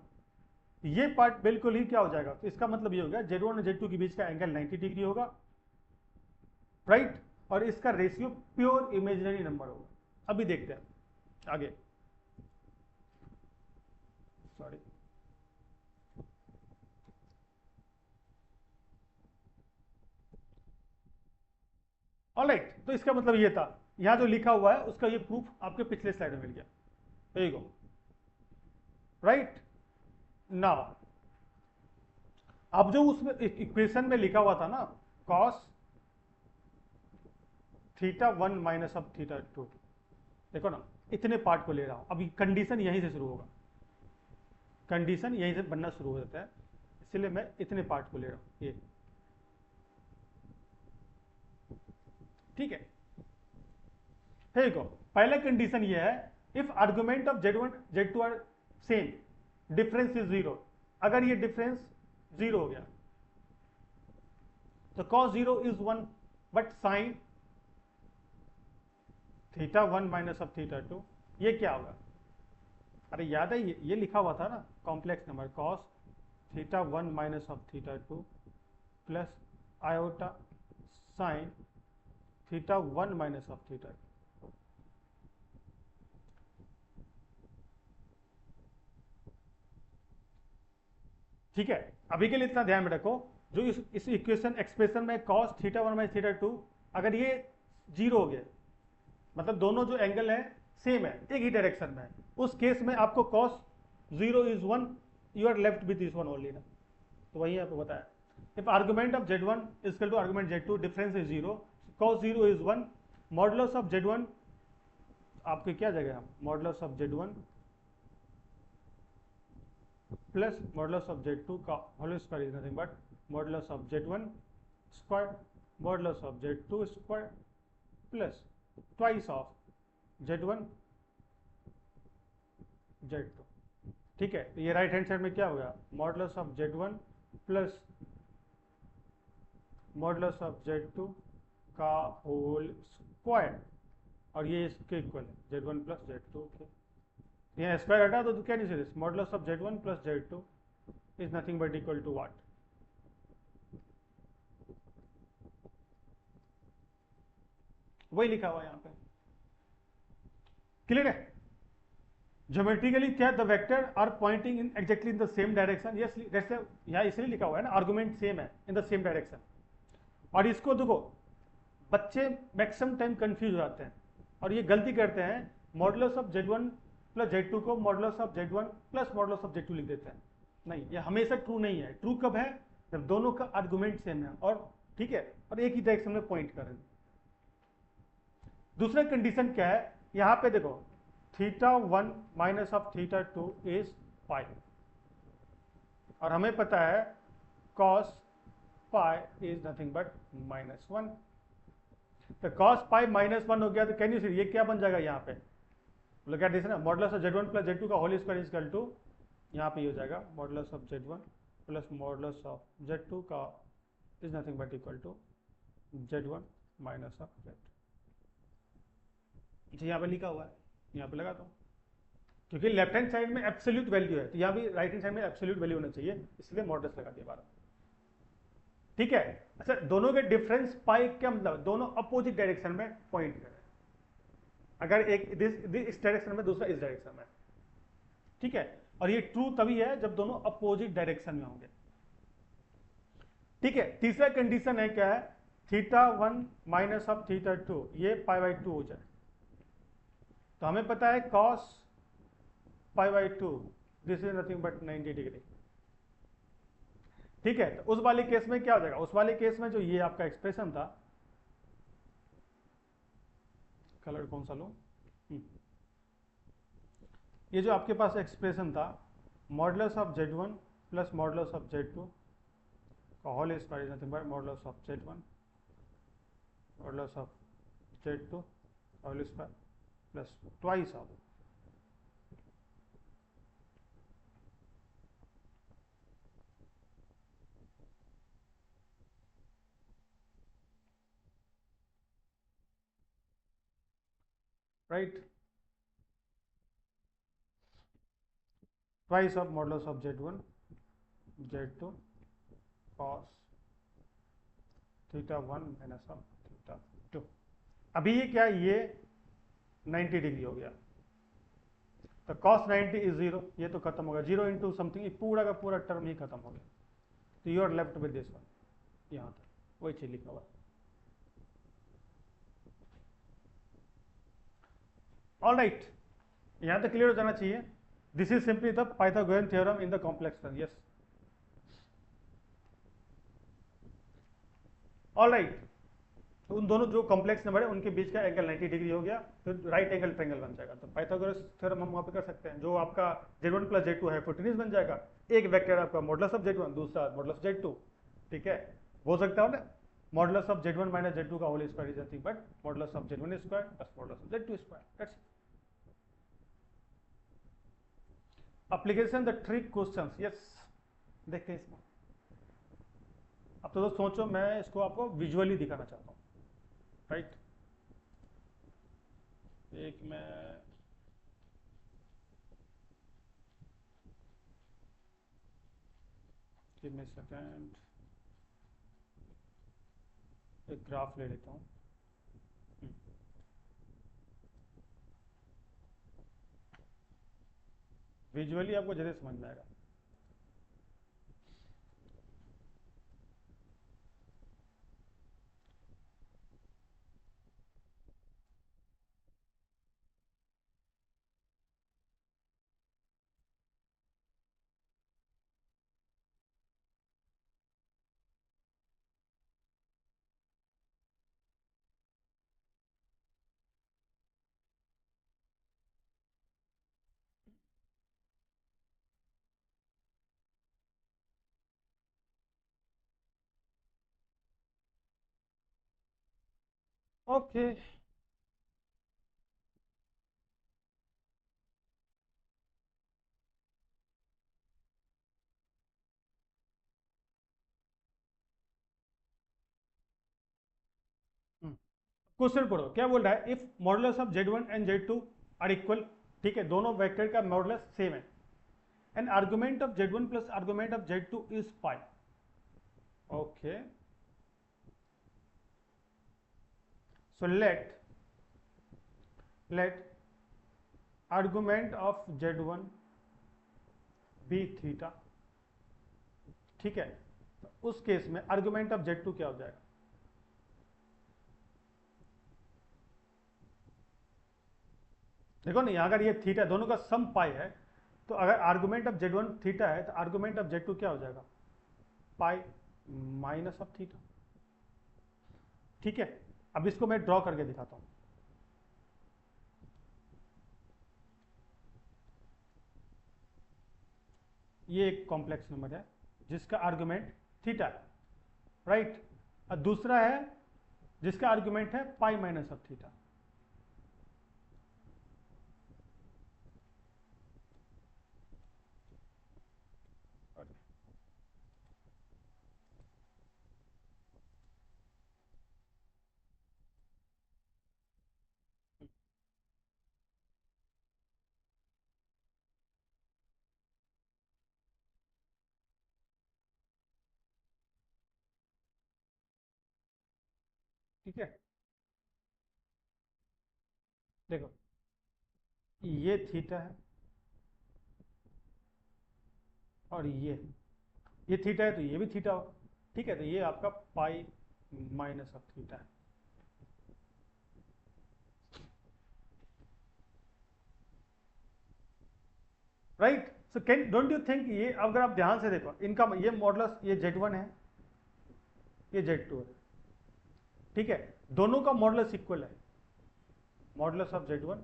ये पार्ट बिल्कुल ही क्या हो जाएगा, तो इसका मतलब ये हो गया Z1 और Z2 के बीच का एंगल 90 डिग्री होगा, राइट, और इसका रेशियो प्योर इमेजिनरी नंबर होगा। अभी देखते हैं आगे, सॉरी, ऑलराइट, तो इसका मतलब ये था, यहां जो लिखा हुआ है उसका ये प्रूफ आपके पिछले स्लाइड में मिल गया, there you go, right. Now अब जो उसमें इक्वेशन में लिखा हुआ था ना, cos theta 1 minus of theta 2, देखो ना, इतने पार्ट को ले रहा हूं, अभी कंडीशन यहीं से शुरू होगा, कंडीशन यहीं से बनना शुरू हो जाता है, इसलिए मैं इतने पार्ट को ले रहा हूं, ये ठीक है। देखो पहला कंडीशन ये है, if argument of Z1 Z2 are same, difference is 0, अगर ये डिफरेंस 0 हो गया तो cos 0 is 1, but sign theta 1 minus of theta 2, ये क्या होगा, अरे याद है ये लिखा हुआ था ना, complex number cos theta 1 minus of theta 2 plus iota sine theta 1 minus of theta 2। ठीक है, अभी के लिए इतना ध्यान में रखो, जो इस इक्वेशन एक्सप्रेशन में cos थीटा 1 माइनस थीटा 2, अगर ये 0 हो गया, मतलब दोनों जो एंगल है सेम है, एक ही डायरेक्शन में है, उस केस में आपको cos 0 is 1, you are left with this one only ना, तो वही आपको बताया, if argument of Z1 is equal to argument Z2, difference is 0, cos 0 is 1, modulus of Z1 आपके क्या जगह हम, modulus of Z1 plus modulus of Z2 का whole square is nothing but modulus of Z1 square modulus of Z2 square plus twice of Z1 Z2, ठीक है। तो ये right hand side में क्या होगा, modulus of Z1 plus modulus of Z2 का whole square, और ये इसके इक्वल है Z1 प्लस Z2 के, यहाँ स्क्वायर हटा तो क्या नहीं series, modulus of Z1 plus Z2 is nothing but equal to what, वही लिखा हुआ यहाँ पे, क्लियर है। ज्योमेट्रिकली क्या, the vector are pointing in exactly in the same direction, yes जैसे यहाँ इसलिए लिखा हुआ है ना, आर्गुमेंट सेम है इन द सेम डायरेक्शन। और इसको देखो, बच्चे मैक्सिमम टाइम कंफ्यूज हो जाते हैं और ये गलती करते हैं, modulus of Z1 plus Z2 को modulus of Z1 plus modulus of Z2 लिख देते हैं, नहीं, ये हमेशा ट्रू नहीं है। ट्रू कब है, जब दोनों का आर्गुमेंट सेम है और ठीक है, और एक ही डायरेक्शन में पॉइंट कर रहे हैं। दूसरा कंडीशन क्या है, यहां पे देखो, theta 1 minus of theta 2 is pi, और हमें पता है cos pi is nothing but -1, तो cos पाई -1 हो गया, तो कैन यू सी ये क्या बन जाएगा यहाँ पे, लगा दिस ना, modulus of Z1 plus Z2 का whole square is equal to, यहाँ पे हो जाएगा modulus of Z1 plus modulus of Z2 का is nothing but equal to Z1 minus of Z2। यहाँ पे लिखा हुआ है, यहाँ पे लगा दो, क्योंकि लेफ्ट हैंड साइड में एब्सोल्यूट वैल्यू है, तो यहाँ भी राइट हैंड साइड में एब्सोल्यूट वैल्यू होना चाहिए, इसलिए मॉडुलस लगा दिया 12, ठीक है। अच्छा, दोनों के डिफरेंस पाई क्या मतलब, दोनों अपोजिट डायरेक्शन में पॉइंट कर रहे हैं, अगर एक इस डायरेक्शन में, दूसरा इस डायरेक्शन में, ठीक है। और ये ट्रू तभी है जब दोनों अपोजिट डायरेक्शन में होंगे, ठीक है। तीसरा कंडीशन है क्या है, थीटा 1 माइनस ऑफ थीटा 2 ये पाई बाई 2 हो जाए, तो हमें पता है cos pi by 2 this is nothing but 90 degree, ठीक है। तो उस वाले केस में क्या हो जाएगा, उस वाले केस में जो ये आपका एक्सप्रेशन था, कलर कौन सा लूं, ये जो आपके पास एक्सप्रेशन था, modulus of Z1 plus modulus of Z2 का whole square is nothing but modulus of Z1 modulus of Z2 whole square plus twice of right, twice of modulus of Z1 Z2 cos theta 1 minus of theta 2। अभी ये क्या, ये 90 degree हो गया, तो cos 90 is 0, ये तो खत्म हो गया, 0 इंटू समथिंग, पूरा का पूरा टर्म ही खत्म हो गया, तो you are left with this one, यहाँ तक वही चीज लिखा हुआ। ऑल राइट, यहाँ तक क्लियर हो जाना चाहिए। This is simply the Pythagorean theorem in the complex term. Yes, all right, उन दोनों जो कॉम्प्लेक्स नंबर है उनके बीच का एंगल 90 डिग्री हो गया, तो राइट एंगल ट्रायंगल बन जाएगा। तो पाइथागोरस थ्योरम हम वहाँ पे कर सकते हैं। जो आपका Z1 प्लस Z2 है हाइपोटेन्यूज बन जाएगा, एक वेक्टर आपका मॉडुलस ऑफ Z1, दूसरा मॉडुलस Z2, ठीक है, हो सकता है ना, modulus of Z1 minus Z2 का whole square is nothing but modulus of Z1 square plus modulus of Z2 square. That's application the trick questions. Yes, देखते हैं इसमें। अब तो सोचो, मैं इसको आपको विजुअली दिखाना चाहता हूँ, राइट। एक मैं गिव मी सेकंड, एक ग्राफ ले लेता हूँ। विजुअली आपको जल्दी समझ में आएगा। ओके, क्वेश्चन पढ़ो क्या बोल रहा है। If modulus of Z1 and Z2 are equal, ठीक है, दोनों वेक्टर का मॉडुलस सेम है, and argument of Z1 plus argument of Z2 is pi. Okay, so let argument of Z1 be theta, ठीक है, तो उस केस में आर्गुमेंट ऑफ Z2 क्या हो जाएगा। देखो ना, अगर ये थीटा दोनों का सम पाई है, तो अगर आर्गुमेंट ऑफ Z1 थीटा है तो आर्गुमेंट ऑफ Z2 क्या हो जाएगा, पाई माइनस ऑफ थीटा, ठीक है। अब इसको मैं ड्रॉ करके दिखाता हूं। ये एक कॉम्प्लेक्स नंबर है जिसका आर्गुमेंट थीटा है, राइट, और दूसरा है जिसका आर्गुमेंट है पाई माइनस ऑफ थीटा। ठीक है, देखो ये थीटा है और ये थीटा है तो ये भी थीटा होगा, ठीक है, तो ये आपका पाई माइनस ऑफ थीटा है, right. So can don't you think, ये अगर आप ध्यान से देखो इनका, ये मॉडुलस, ये Z1 है, ये Z2 है, ठीक है, दोनों का मॉडुलस इक्वल है, modulus of Z1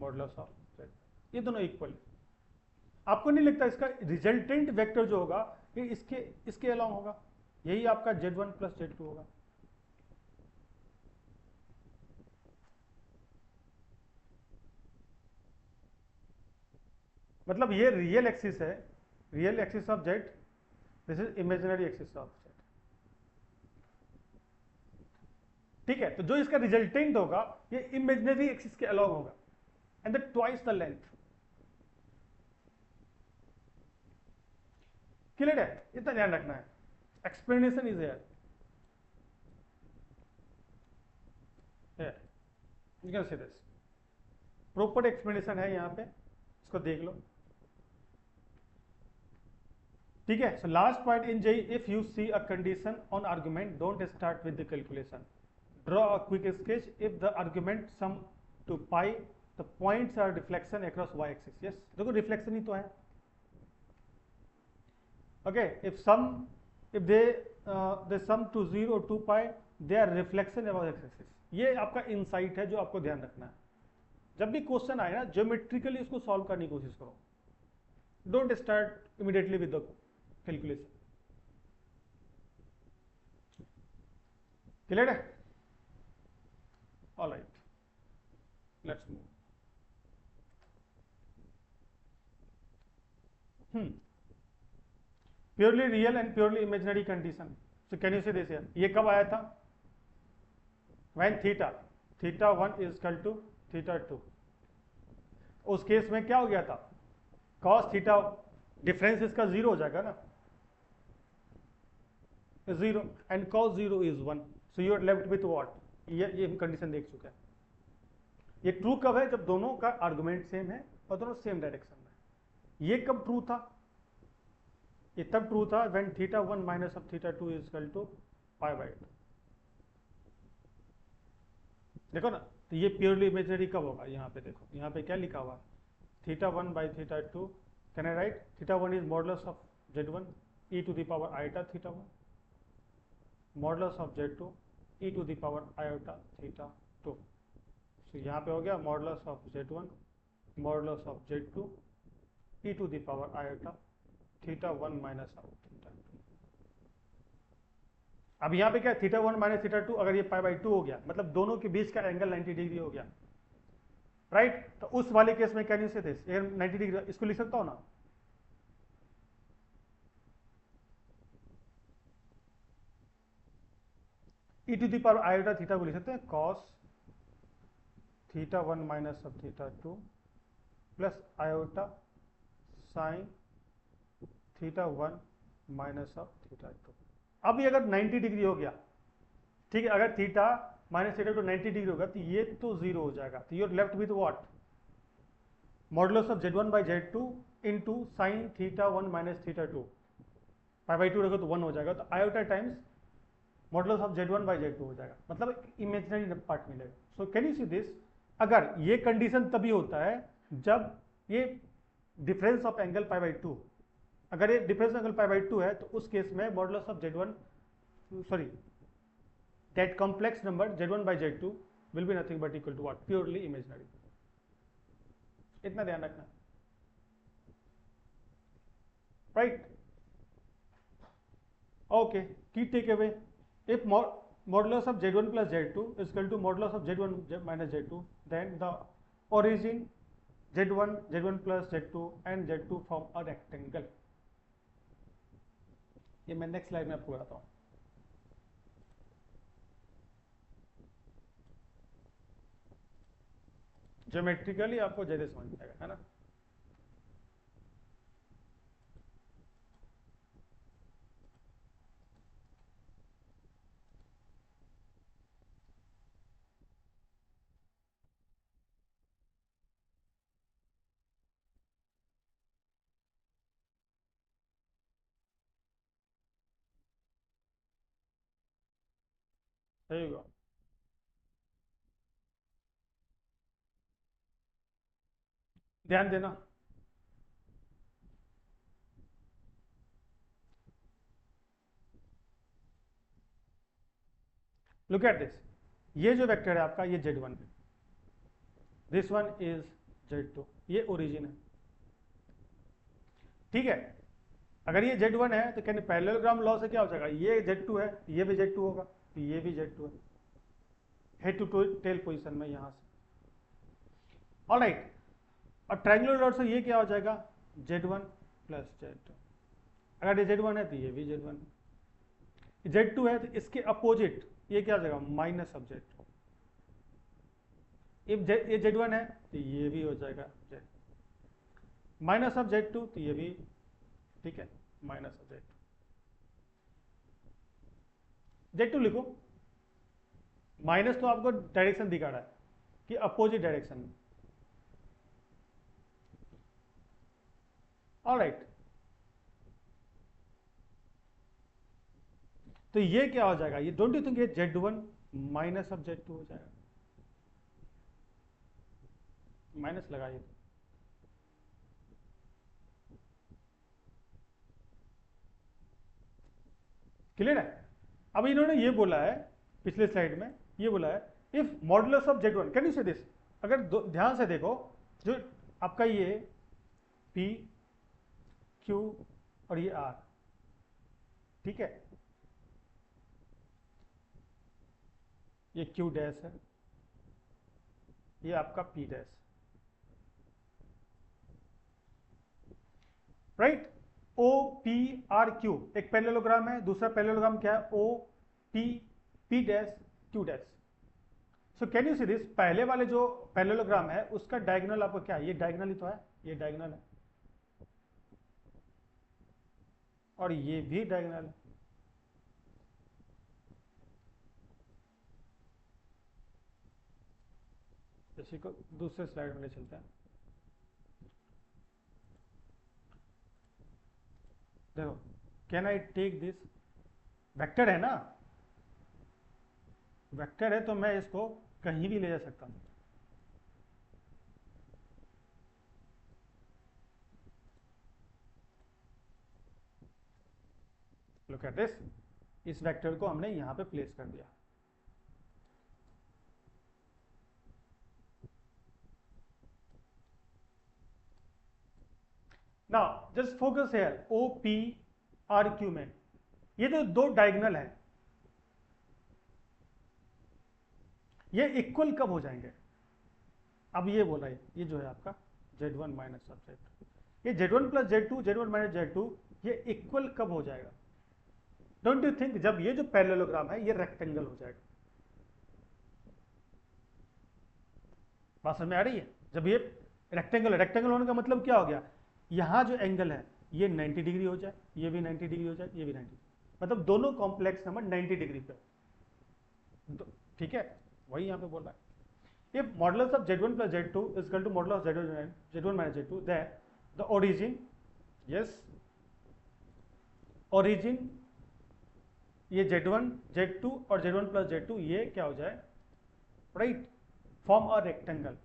modulus of Z2, ये दोनों इक्वल है। आपको नहीं लगता इसका रिजल्टेंट वेक्टर जो होगा ये इसके अलाउंग होगा, यही आपका Z1 प्लस Z2 होगा। मतलब ये रियल एक्सिस है, real axis of z, this is imaginary axis of z. ठीक है, तो जो इसका रिजल्टेंट होगा ये इमेजिनरी एक्सिस के अलॉन्ग होगा and the twice the length. Clear है, इतना ध्यान रखना है। Explanation is here, you can see this, proper explanation है यहाँ पे, इसको देख लो। ठीक है, so last point in JEE, if you see a condition on argument don't start with the calculation, draw a quick sketch if the argument sum to pi the points are reflection across y axis. Yes, देखो reflection ही तो है। Okay, if they sum to 0 2 pi they are reflection about axis. ये आपका insight है जो आपको ध्यान रखना है। जब भी क्वेश्चन आए ना, ज्योमेट्रिकली उसको सॉल्व करने की कोशिश करो, don't start immediately with the calculation. Clear है? All right, let's move. Purely real and purely imaginary condition. So can you see this here, ये कब आया था? When theta 1 is equal to theta 2। उस केस में क्या हो गया था? कॉस थीटा, डिफरेंस इसका 0 हो जाएगा ना, 0 and cos 0 is 1, so you are left with what? ये हम कंडीशन देख चुके हैं। ये ट्रू कब है? जब दोनों का आर्गुमेंट सेम है और दोनों सेम डायरेक्शन में। ये कब ट्रू था? ये तब ट्रू था when theta 1 minus of theta 2 is equal to pi by 2। देखो ना, तो ये प्योरली इमेजिनरी कब होगा? यहाँ पे देखो, यहाँ पे क्या लिखा हुआ? Theta 1 by theta 2, can I write? Theta 1 is modulus of z1 e to the power iota theta 1, modulus of z2 e to the power iota theta 2। तो यहाँ पे हो गया modulus of z1 modulus of z2 e to the power iota theta 1 minus of theta 2। अब यहाँ पे क्या, theta 1 minus theta 2, अगर ये पाई बाई 2 हो गया, मतलब दोनों के बीच का एंगल 90 डिग्री हो गया, राइट? तो उस वाले केस में can you say this, 90 degree, इसको लिख सकता हो ना, e to the power iota theta को लिख सकते हैं cos theta 1 minus of theta 2 plus iota sine theta 1 minus of theta 2। अब ये अगर 90 डिग्री हो गया, ठीक है, अगर थीटा माइनस थीटा 2 90 डिग्री होगा तो ये तो 0 हो जाएगा, तो you're left with what? Modulus of z1 by z2 into sine theta 1 minus theta 2, pi by 2 रखो तो 1 हो जाएगा, तो iota times modulus of z1 by z2 हो जाएगा, मतलब इमेजिनरी पार्ट मिलेगा। So can you see this, अगर ये कंडीशन तभी होता है जब ये difference of angle pi by 2, अगर ये डिफरेंस एंगल पाई बाई 2 है, तो उस केस में modulus of z1, sorry, that complex number z1 by z2 will be nothing but equal to what? Purely imaginary. इतना ध्यान रखना, right? Okay, key take away, if modulus of z1 plus z2 is equal to modulus of z1 minus z2, then the origin z1 plus z2 and z2 form a rectangle। ये मैं next slide में आपको बताता हूँ। Geometrically आपको ज्यादा समझ में आएगा, है ना? There you go। ध्यान देना, लुक एट दिस, ये जो वेक्टर है आपका, ये z1 है, दिस वन इज z2, ये ओरिजिन है, ठीक है? अगर ये z1 है तो कैन पैरेललोग्राम लॉ से क्या हो जाएगा? ये z2 है, ये भी z2 होगा, तो ये भी z2 है, हेड टू टेल पोजीशन में यहां से। ऑलराइट, और ट्रायंगुलर डॉट से ये क्या हो जाएगा? Z1 plus Z2। अगर ये Z1 है तो ये भी Z1, Z2 है तो इसके अपोजिट ये क्या हो जाएगा, माइनस ऑफ Z2। ये Z1 है तो ये भी हो जाएगा Z, माइनस ऑफ Z2 तो ये भी, ठीक है, माइनस ऑफ Z2। Z2 लिखो, माइनस तो आपको डायरेक्शन दिखा रहा है कि अपोजिट डायरेक्शन में। ऑलराइट, तो ये क्या हो जाएगा, ये डोंट यू थिंक ये Z1 माइनस ऑफ Z2 हो जाएगा, माइनस लगाइए। क्लियर है। अब इन्होंने ये बोला है पिछले स्लाइड में, ये बोला है if modulus of Z1, can you say this, अगर ध्यान से देखो, जो आपका ये P Q और ये R, ठीक है, ये Q डैश है, ये आपका P dash, right. O P R Q एक पैरेललोग्राम है, दूसरा पैरेललोग्राम क्या है, O P P dash Q dash. So can you see this, पहले वाले जो पैरेललोग्राम है उसका डायगोनल आपको क्या है, ये डायगोनल ही तो है, ये डायगोनल है और ये भी डायगोनल है। इसी को दूसरे स्लाइड में ले चलते हैं। देखो, can I take this, vector है ना, वेक्टर है तो मैं इसको कहीं भी ले जा सकता हूं। लुक एट दिस, इस वेक्टर को हमने यहां पे प्लेस कर दिया। Now just focus here, O P R Q में ये जो दो डायगोनल है ये इक्वल कब हो जाएंगे, अब ये बोला है, ये जो है आपका Z1 माइनस ऑफ Z2, ये Z1 plus Z2, Z1 minus Z2, ये इक्वल कब हो जाएगा, डोंट यू थिंक जब ये जो पैरेललोग्राम है ये रेक्टेंगल हो जाएगा। बात समझ में आ रही है, जब ये रेक्टेंगल है, रेक्टेंगल होने का मतलब क्या हो गया, यहां जो एंगल है ये 90 डिग्री हो जाए, ये भी 90 डिग्री हो जाए, ये भी 90, मतलब दोनों कॉम्प्लेक्स नंबर 90 डिग्री पे, ठीक है, वही यहां पे बोल रहा है। If modulus of Z1 plus Z2 is equal to modulus of Z1 minus Z2, then the origin, yes, origin ये Z1 Z2 और Z1 plus Z2 ये क्या हो जाए, right, form a rectangle,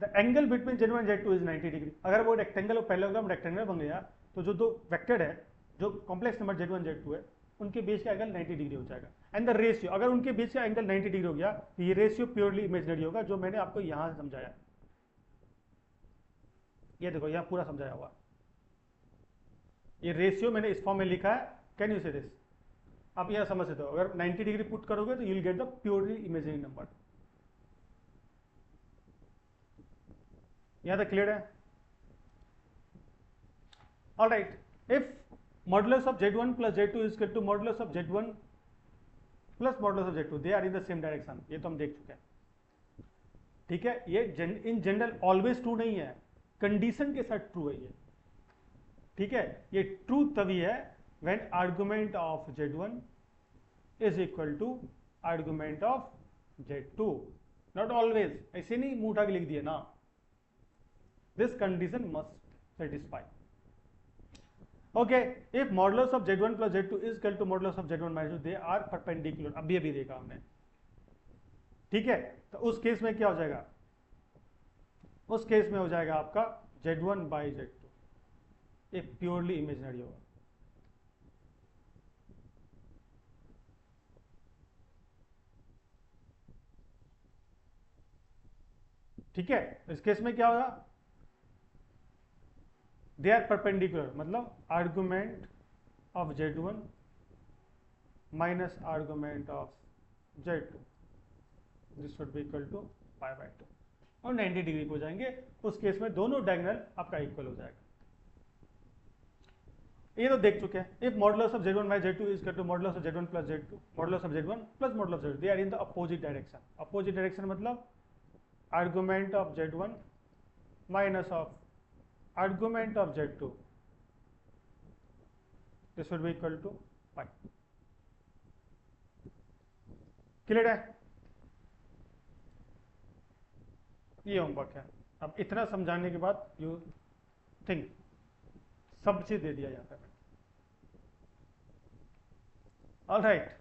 the angle between Z1 and Z2 is 90 degree. अगर वो rectangle parallelogram rectangle बन गया तो जो दो वेक्टर है, जो कॉम्प्लेक्स नंबर Z1 Z2 है, उनके बीच का एंगल 90 डिग्री हो जाएगा। एंड द रेशियो, अगर उनके बीच का एंगल 90 डिग्री हो गया तो ये रेशियो प्योरली इमेजिनरी होगा, जो मैंने आपको यहां से समझाया, ये देखो यहां पूरा समझाया हुआ, ये रेशियो मैंने इस फॉर्म में लिखा है। कैन यू से दिस, आप यहां समझ सकते हो, अगर 90 डिग्री पुट करोगे तो you will get the purely imaginary number. यहां तक क्लियर है। Alright, if modulus of Z1 plus Z2 is equal to modulus of Z1 plus modulus of Z2, they are in the same direction, ये तो हम देख चुके हैं, ठीक है। ये इन जनरल ऑलवेज ट्रू नहीं है, कंडीशन के साथ ट्रू है ये, ठीक है। ये ट्रू तभी है when argument of Z1 is equal to argument of Z2, not always, ऐसे नहीं मुंह उठा के लिख दिए ना, this condition must satisfy. Okay, if modulus of Z1 plus Z2 is equal to modulus of Z1 minus Z2, they are perpendicular, अभी देखा हमने, ठीक है। तो उस केस में क्या हो जाएगा, उस केस में हो जाएगा आपका Z1 बाई Z2, एक प्योरली इमेजिनरी होगा, ठीक है। इस केस में क्या होगा, दे आर परपेंडिकुलर, मतलब argument of Z1 minus argument of Z2, this should be equal to pi by 2 और 90 डिग्री हो जाएंगे। उस केस में दोनों डायगोनल आपका इक्वल हो जाएगा। ये तो देख चुके हैं। If modulus of z1 by z2 is equal to modulus of z1 plus z2, modulus of z1 plus modulus of z2, they are in the opposite direction. Opposite direction मतलब argument of z1 minus of argument of z2, this will be equal to pi. Clear है? ये homework है। अब इतना समझाने के बाद you think सब चीज दे दिया जाता है। All right,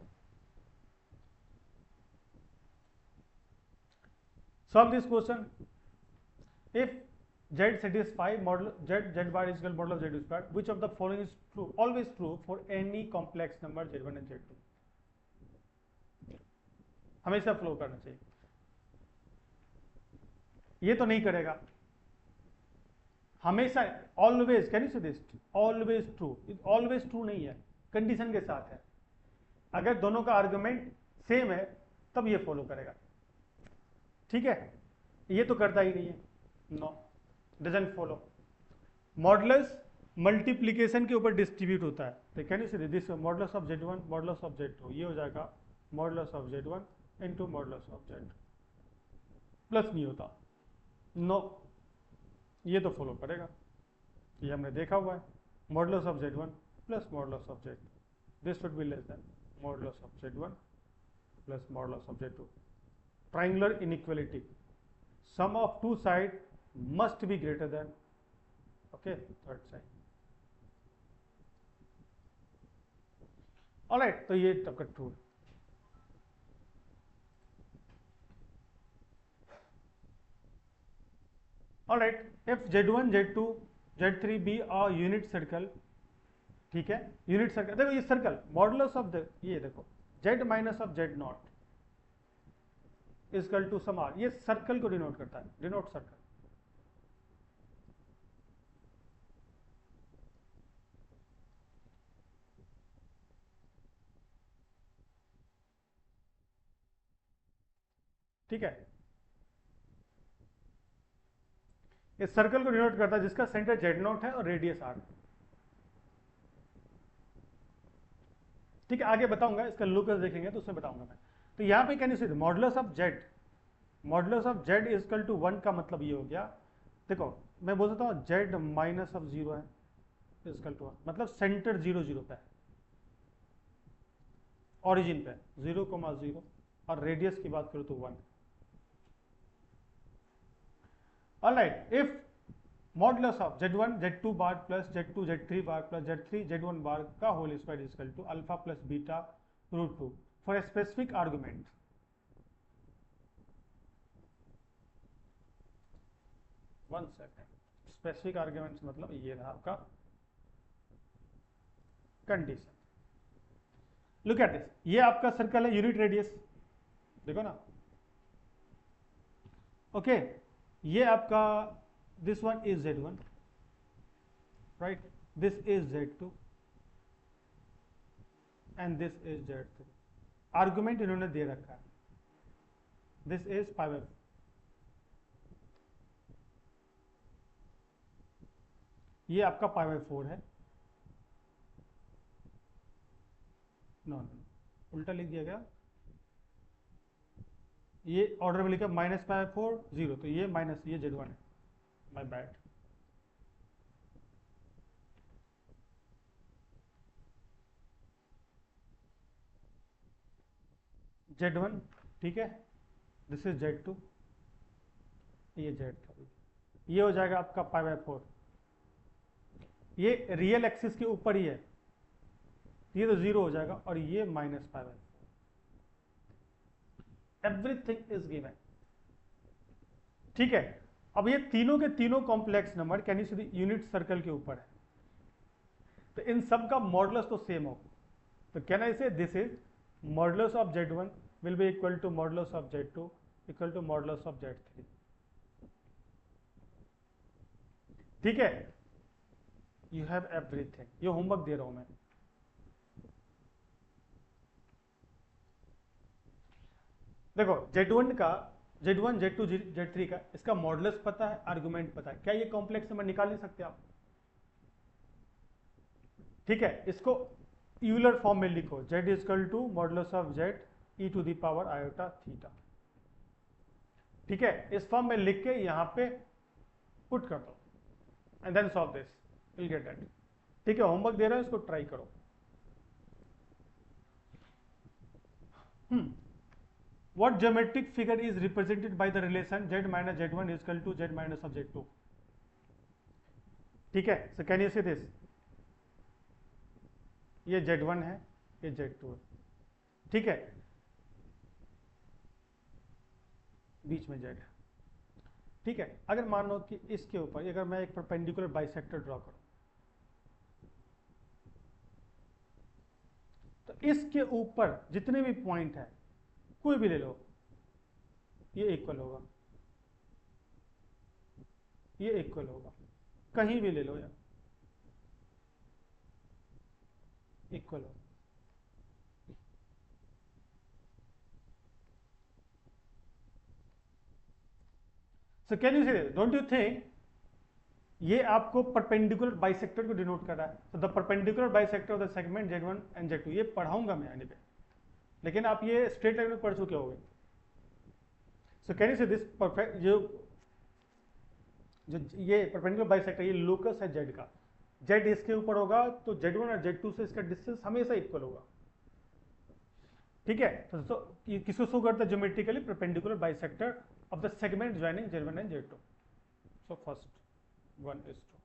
solve this question. If z satisfy model z bar is equal to model of z square, which of the following is true? Always true for any complex number z1 and z2. हमेशा flow करना चाहिए। ये तो नहीं करेगा हमेशा। Always, can you say this? Always true. Always true नहीं है, कंडीशन के साथ है। अगर दोनों का आर्गुमेंट सेम है तब ये फॉलो करेगा। ठीक है, ये तो करता ही नहीं है। No, doesn't follow. Modulus multiplication के ऊपर डिस्ट्रीब्यूट होता है। तो can you say this modulus of z1 modulus of z2, ये हो जाएगा modulus of z1 into modulus of z2। Plus नहीं होता। नो, ये तो फॉलो करेगा, ये हमने देखा हुआ है। Modulus of z1 plus modulus of z2, this would be less than modulus of z1 plus modulus of z2। Triangular inequality, sum of two sides must be greater than, okay, third side. All right, तो ये आपका true है। All right, if z1 z2 z3 be a unit circle, ठीक है, unit circle. देखो ये circle modulus of the, ये देखो z minus of z not equal to some r, ये सर्कल को डिनोट करता है, डिनोट सर्कल। ठीक है, ये सर्कल को डिनोट करता है जिसका सेंटर जेड नॉट है और रेडियस आर। ठीक है, आगे बताऊंगा, इसका लुकस देखेंगे तो उसमें बताऊंगा मैं। तो यहाँ पे can you see modulus of z, modulus of z is equal to 1 का मतलब ये हो गया, देखो मैं बोल सकता हूँ जेड माइनस ऑफ 0 है इजकल टू 1, मतलब सेंटर 0 0 पे है, ऑरिजिन पे 0,0 और रेडियस की बात करूँ तो 1। Alright, if modulus of z1 z2 bar plus z2 z3 bar plus z3 z1 bar का whole square is equal to alpha plus beta root 2 for a specific argument. One second, specific arguments मतलब ये रहा आपका condition. Look at this, ये आपका circle है, unit radius, देखो ना। ओके, ये आपका this one is z1, right, this is z2 and this is z3। Argument इन्होंने दे रखा है, दिस इज पाई, ये आपका π/4 है। नो, उल्टा लिख दिया गया, ये ऑर्डर में लिखा -π/4 0, तो ये माइनस, ये z1 है, माय बैड। z1, ठीक है, दिस इज z2, ये z3, ये हो जाएगा आपका π/4। ये रियल एक्सिस के ऊपर ही है, ये तो 0 हो जाएगा और ये -π/4। Everything is given. ठीक है, अब ये तीनों के तीनों complex number can you see unit circle के ऊपर है, तो इन सब का मॉडुलस तो सेम हो, तो can I say this is modulus of z1 will be equal to modulus of z2 equal to modulus of z3। ठीक है, यू हैव एवरीथिंग, ये होमवर्क दे रहा हूं मैं। देखो z1 का, z1 z2 z3 का, इसका मॉडुलस पता है, आर्गुमेंट पता है, क्या ये कॉम्प्लेक्स नंबर निकाल नहीं सकते आप? ठीक है, इसको यूलर फॉर्म में लिखो, z equal to modulus of z e to the power iota theta. ठीक है, इस फॉर्म में लिख के यहां पे पुट कर दो and then solve this, will get that. ठीक है, होमवर्क दे रहा है, इसको ट्राई करो। What geometric figure is represented by the relation z minus z1 is equal to z minus of z2? ठीक है, so can you see this? ये z1 है, ये z2 है, ठीक है, बीच में z है। ठीक है, अगर मान लो कि इसके ऊपर अगर मैं एक परपेंडिकुलर बाइसेक्टर ड्रॉ करूं, तो इसके ऊपर जितने भी पॉइंट है कोई भी ले लो, ये इक्वल होगा, ये इक्वल होगा, कहीं भी ले लो यार, इक्वल होगा। सो कैन यू से, डोंट यू थिंक ये आपको परपेंडिकुलर बाइसेक्टर को डिनोट कर रहा है? So the perpendicular bisector of the segment z1 and z2, ये पढ़ाऊंगा मैं आने पे, लेकिन आप ये स्ट्रेट लाइन में पढ़ चुके होंगे। सो can you say this perfect, जो ये परपेंडिकुलर बाइसेक्टर, ये लोकस है z का, z इसके ऊपर होगा तो z1 और z2 से इसका डिस्टेंस हमेशा इक्वल होगा। ठीक है, तो किसको शो करता है? Geometrically perpendicular bisector of the segment joining z1 and z2। So first one is two,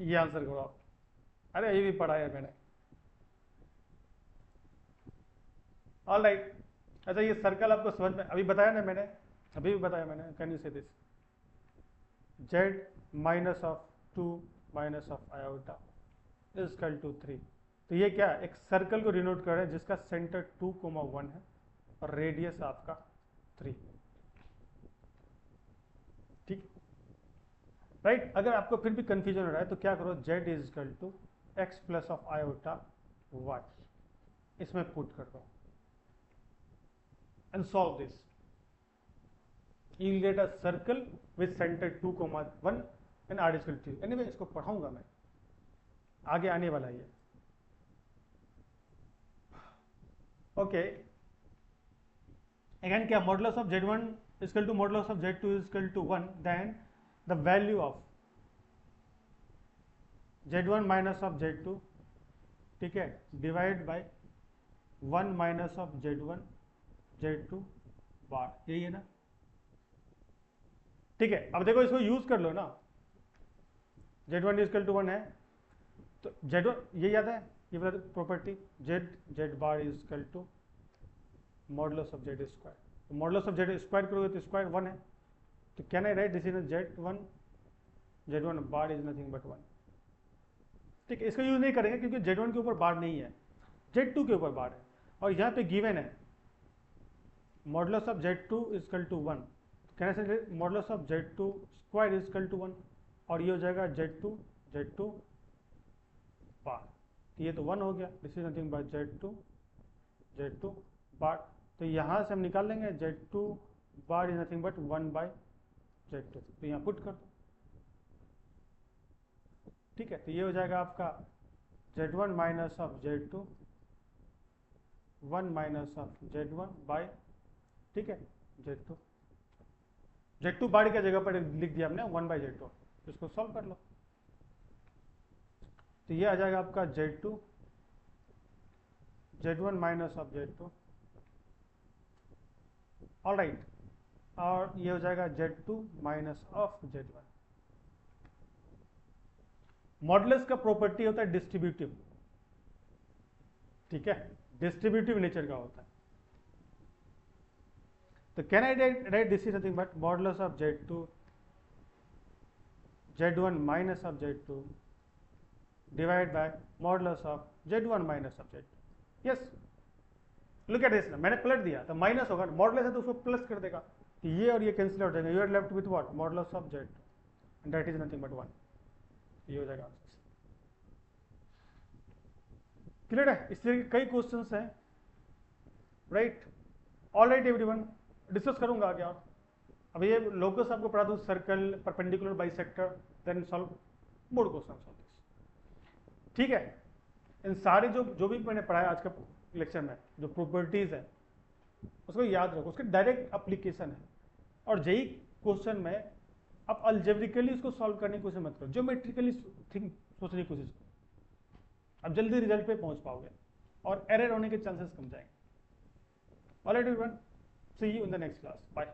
ये आंसर करो आप। अरे ये भी पढ़ा है मैंने। ऑल राइट, अच्छा ये सर्कल आपको समझ में अभी बताया ना मैंने, अभी भी बताया मैंने। Can you say this z minus of 2 minus of iota is equal to 3। तो ये क्या है? एक सर्कल को डिनोट कर रहा है जिसका सेंटर 2,1 है और रेडियस आपका 3। ठीक, राइट। अगर आपको फिर भी कंफ्यूजन हो रहा है तो क्या करो, z is equal to x plus of iota y, इसमें पुट कर दो and solve this. You will get a circle with center 2,1 and r is equal to 3. Anyway, इसको पढ़ाऊंगा मैं, आगे आने वाला है। ओके, अगेन क्या, modulus of z1 is equal to modulus of z2 is equal to 1, then the value of z1 minus of z2, ठीक है, divide by 1 minus of z1 z2 बार, यही है ना? ठीक है, अब देखो इसको यूज कर लो ना, z1 इक्वल टू 1 है तो z1, ये याद है ये वाला property, z bar equal to modulus of z square. तो मॉडुलस ऑफ z स्क्वायर करोगे तो स्क्वायर 1 है, तो can I write this is z1 bar is nothing but 1। ठीक है, इसका यूज नहीं करेंगे क्योंकि z1 के ऊपर बार नहीं है, z2 के ऊपर बार है, और यहाँ पे गिवन है modulus of z2 equal to 1, कैसे से modulus of z2 square equal to 1, और ये हो जाएगा z2 बार, ये तो 1 हो गया, this is nothing but z2 bar. तो यहाँ से हम निकाल लेंगे z2 bar is nothing but 1 by z2, तो यहाँ पुट कर दो। ठीक है, तो ये हो जाएगा आपका z1 minus of z2 1 minus of z1 by, ठीक है, z2 बार की जगह पर लिख दिया हमने 1 बाई z2, इसको सॉल्व कर लो। तो ये आ जाएगा आपका z1 minus of z2, all right, और ये हो जाएगा z2 minus of z1। Modulus का प्रॉपर्टी होता है डिस्ट्रीब्यूटिव, ठीक है, डिस्ट्रीब्यूटिव नेचर का होता है। तो can I write this is nothing but modulus of z1 minus of z2 divide by modulus of z1 minus of z2। Yes, look at this ना, मैंने पलट दिया तो माइनस होगा, मॉडुलस है तो उसको प्लस कर देगा, तो ये और ये कैंसिल हो जाएगा, you are left with what, modulus of z2 and that is nothing but 1। ये हो जाएगा आंसर। क्लियर है? इस तरह के कई क्वेश्चंस हैं, right? All right everyone, discuss करूंगा आगे और अब ये लोकस आपको पढ़ा दूँ, circle, perpendicular, bisector, then solve board question on this. ठीक है, इन सारे जो भी मैंने पढ़ाया आज का लेक्चर में, जो प्रॉपर्टीज है उसको याद रखो, उसके डायरेक्ट एप्लीकेशन है। और जेई क्वेश्चन में आप अलजेब्रिकली उसको सॉल्व करने की कोशिश मत करो, ज्योमेट्रिकली थिंक सोचने की कोशिश करो, आप जल्दी रिजल्ट पे पहुंच पाओगे और एरर होने के चांसेस कम जाएंगे। Alright everyone, see you in the next class, bye.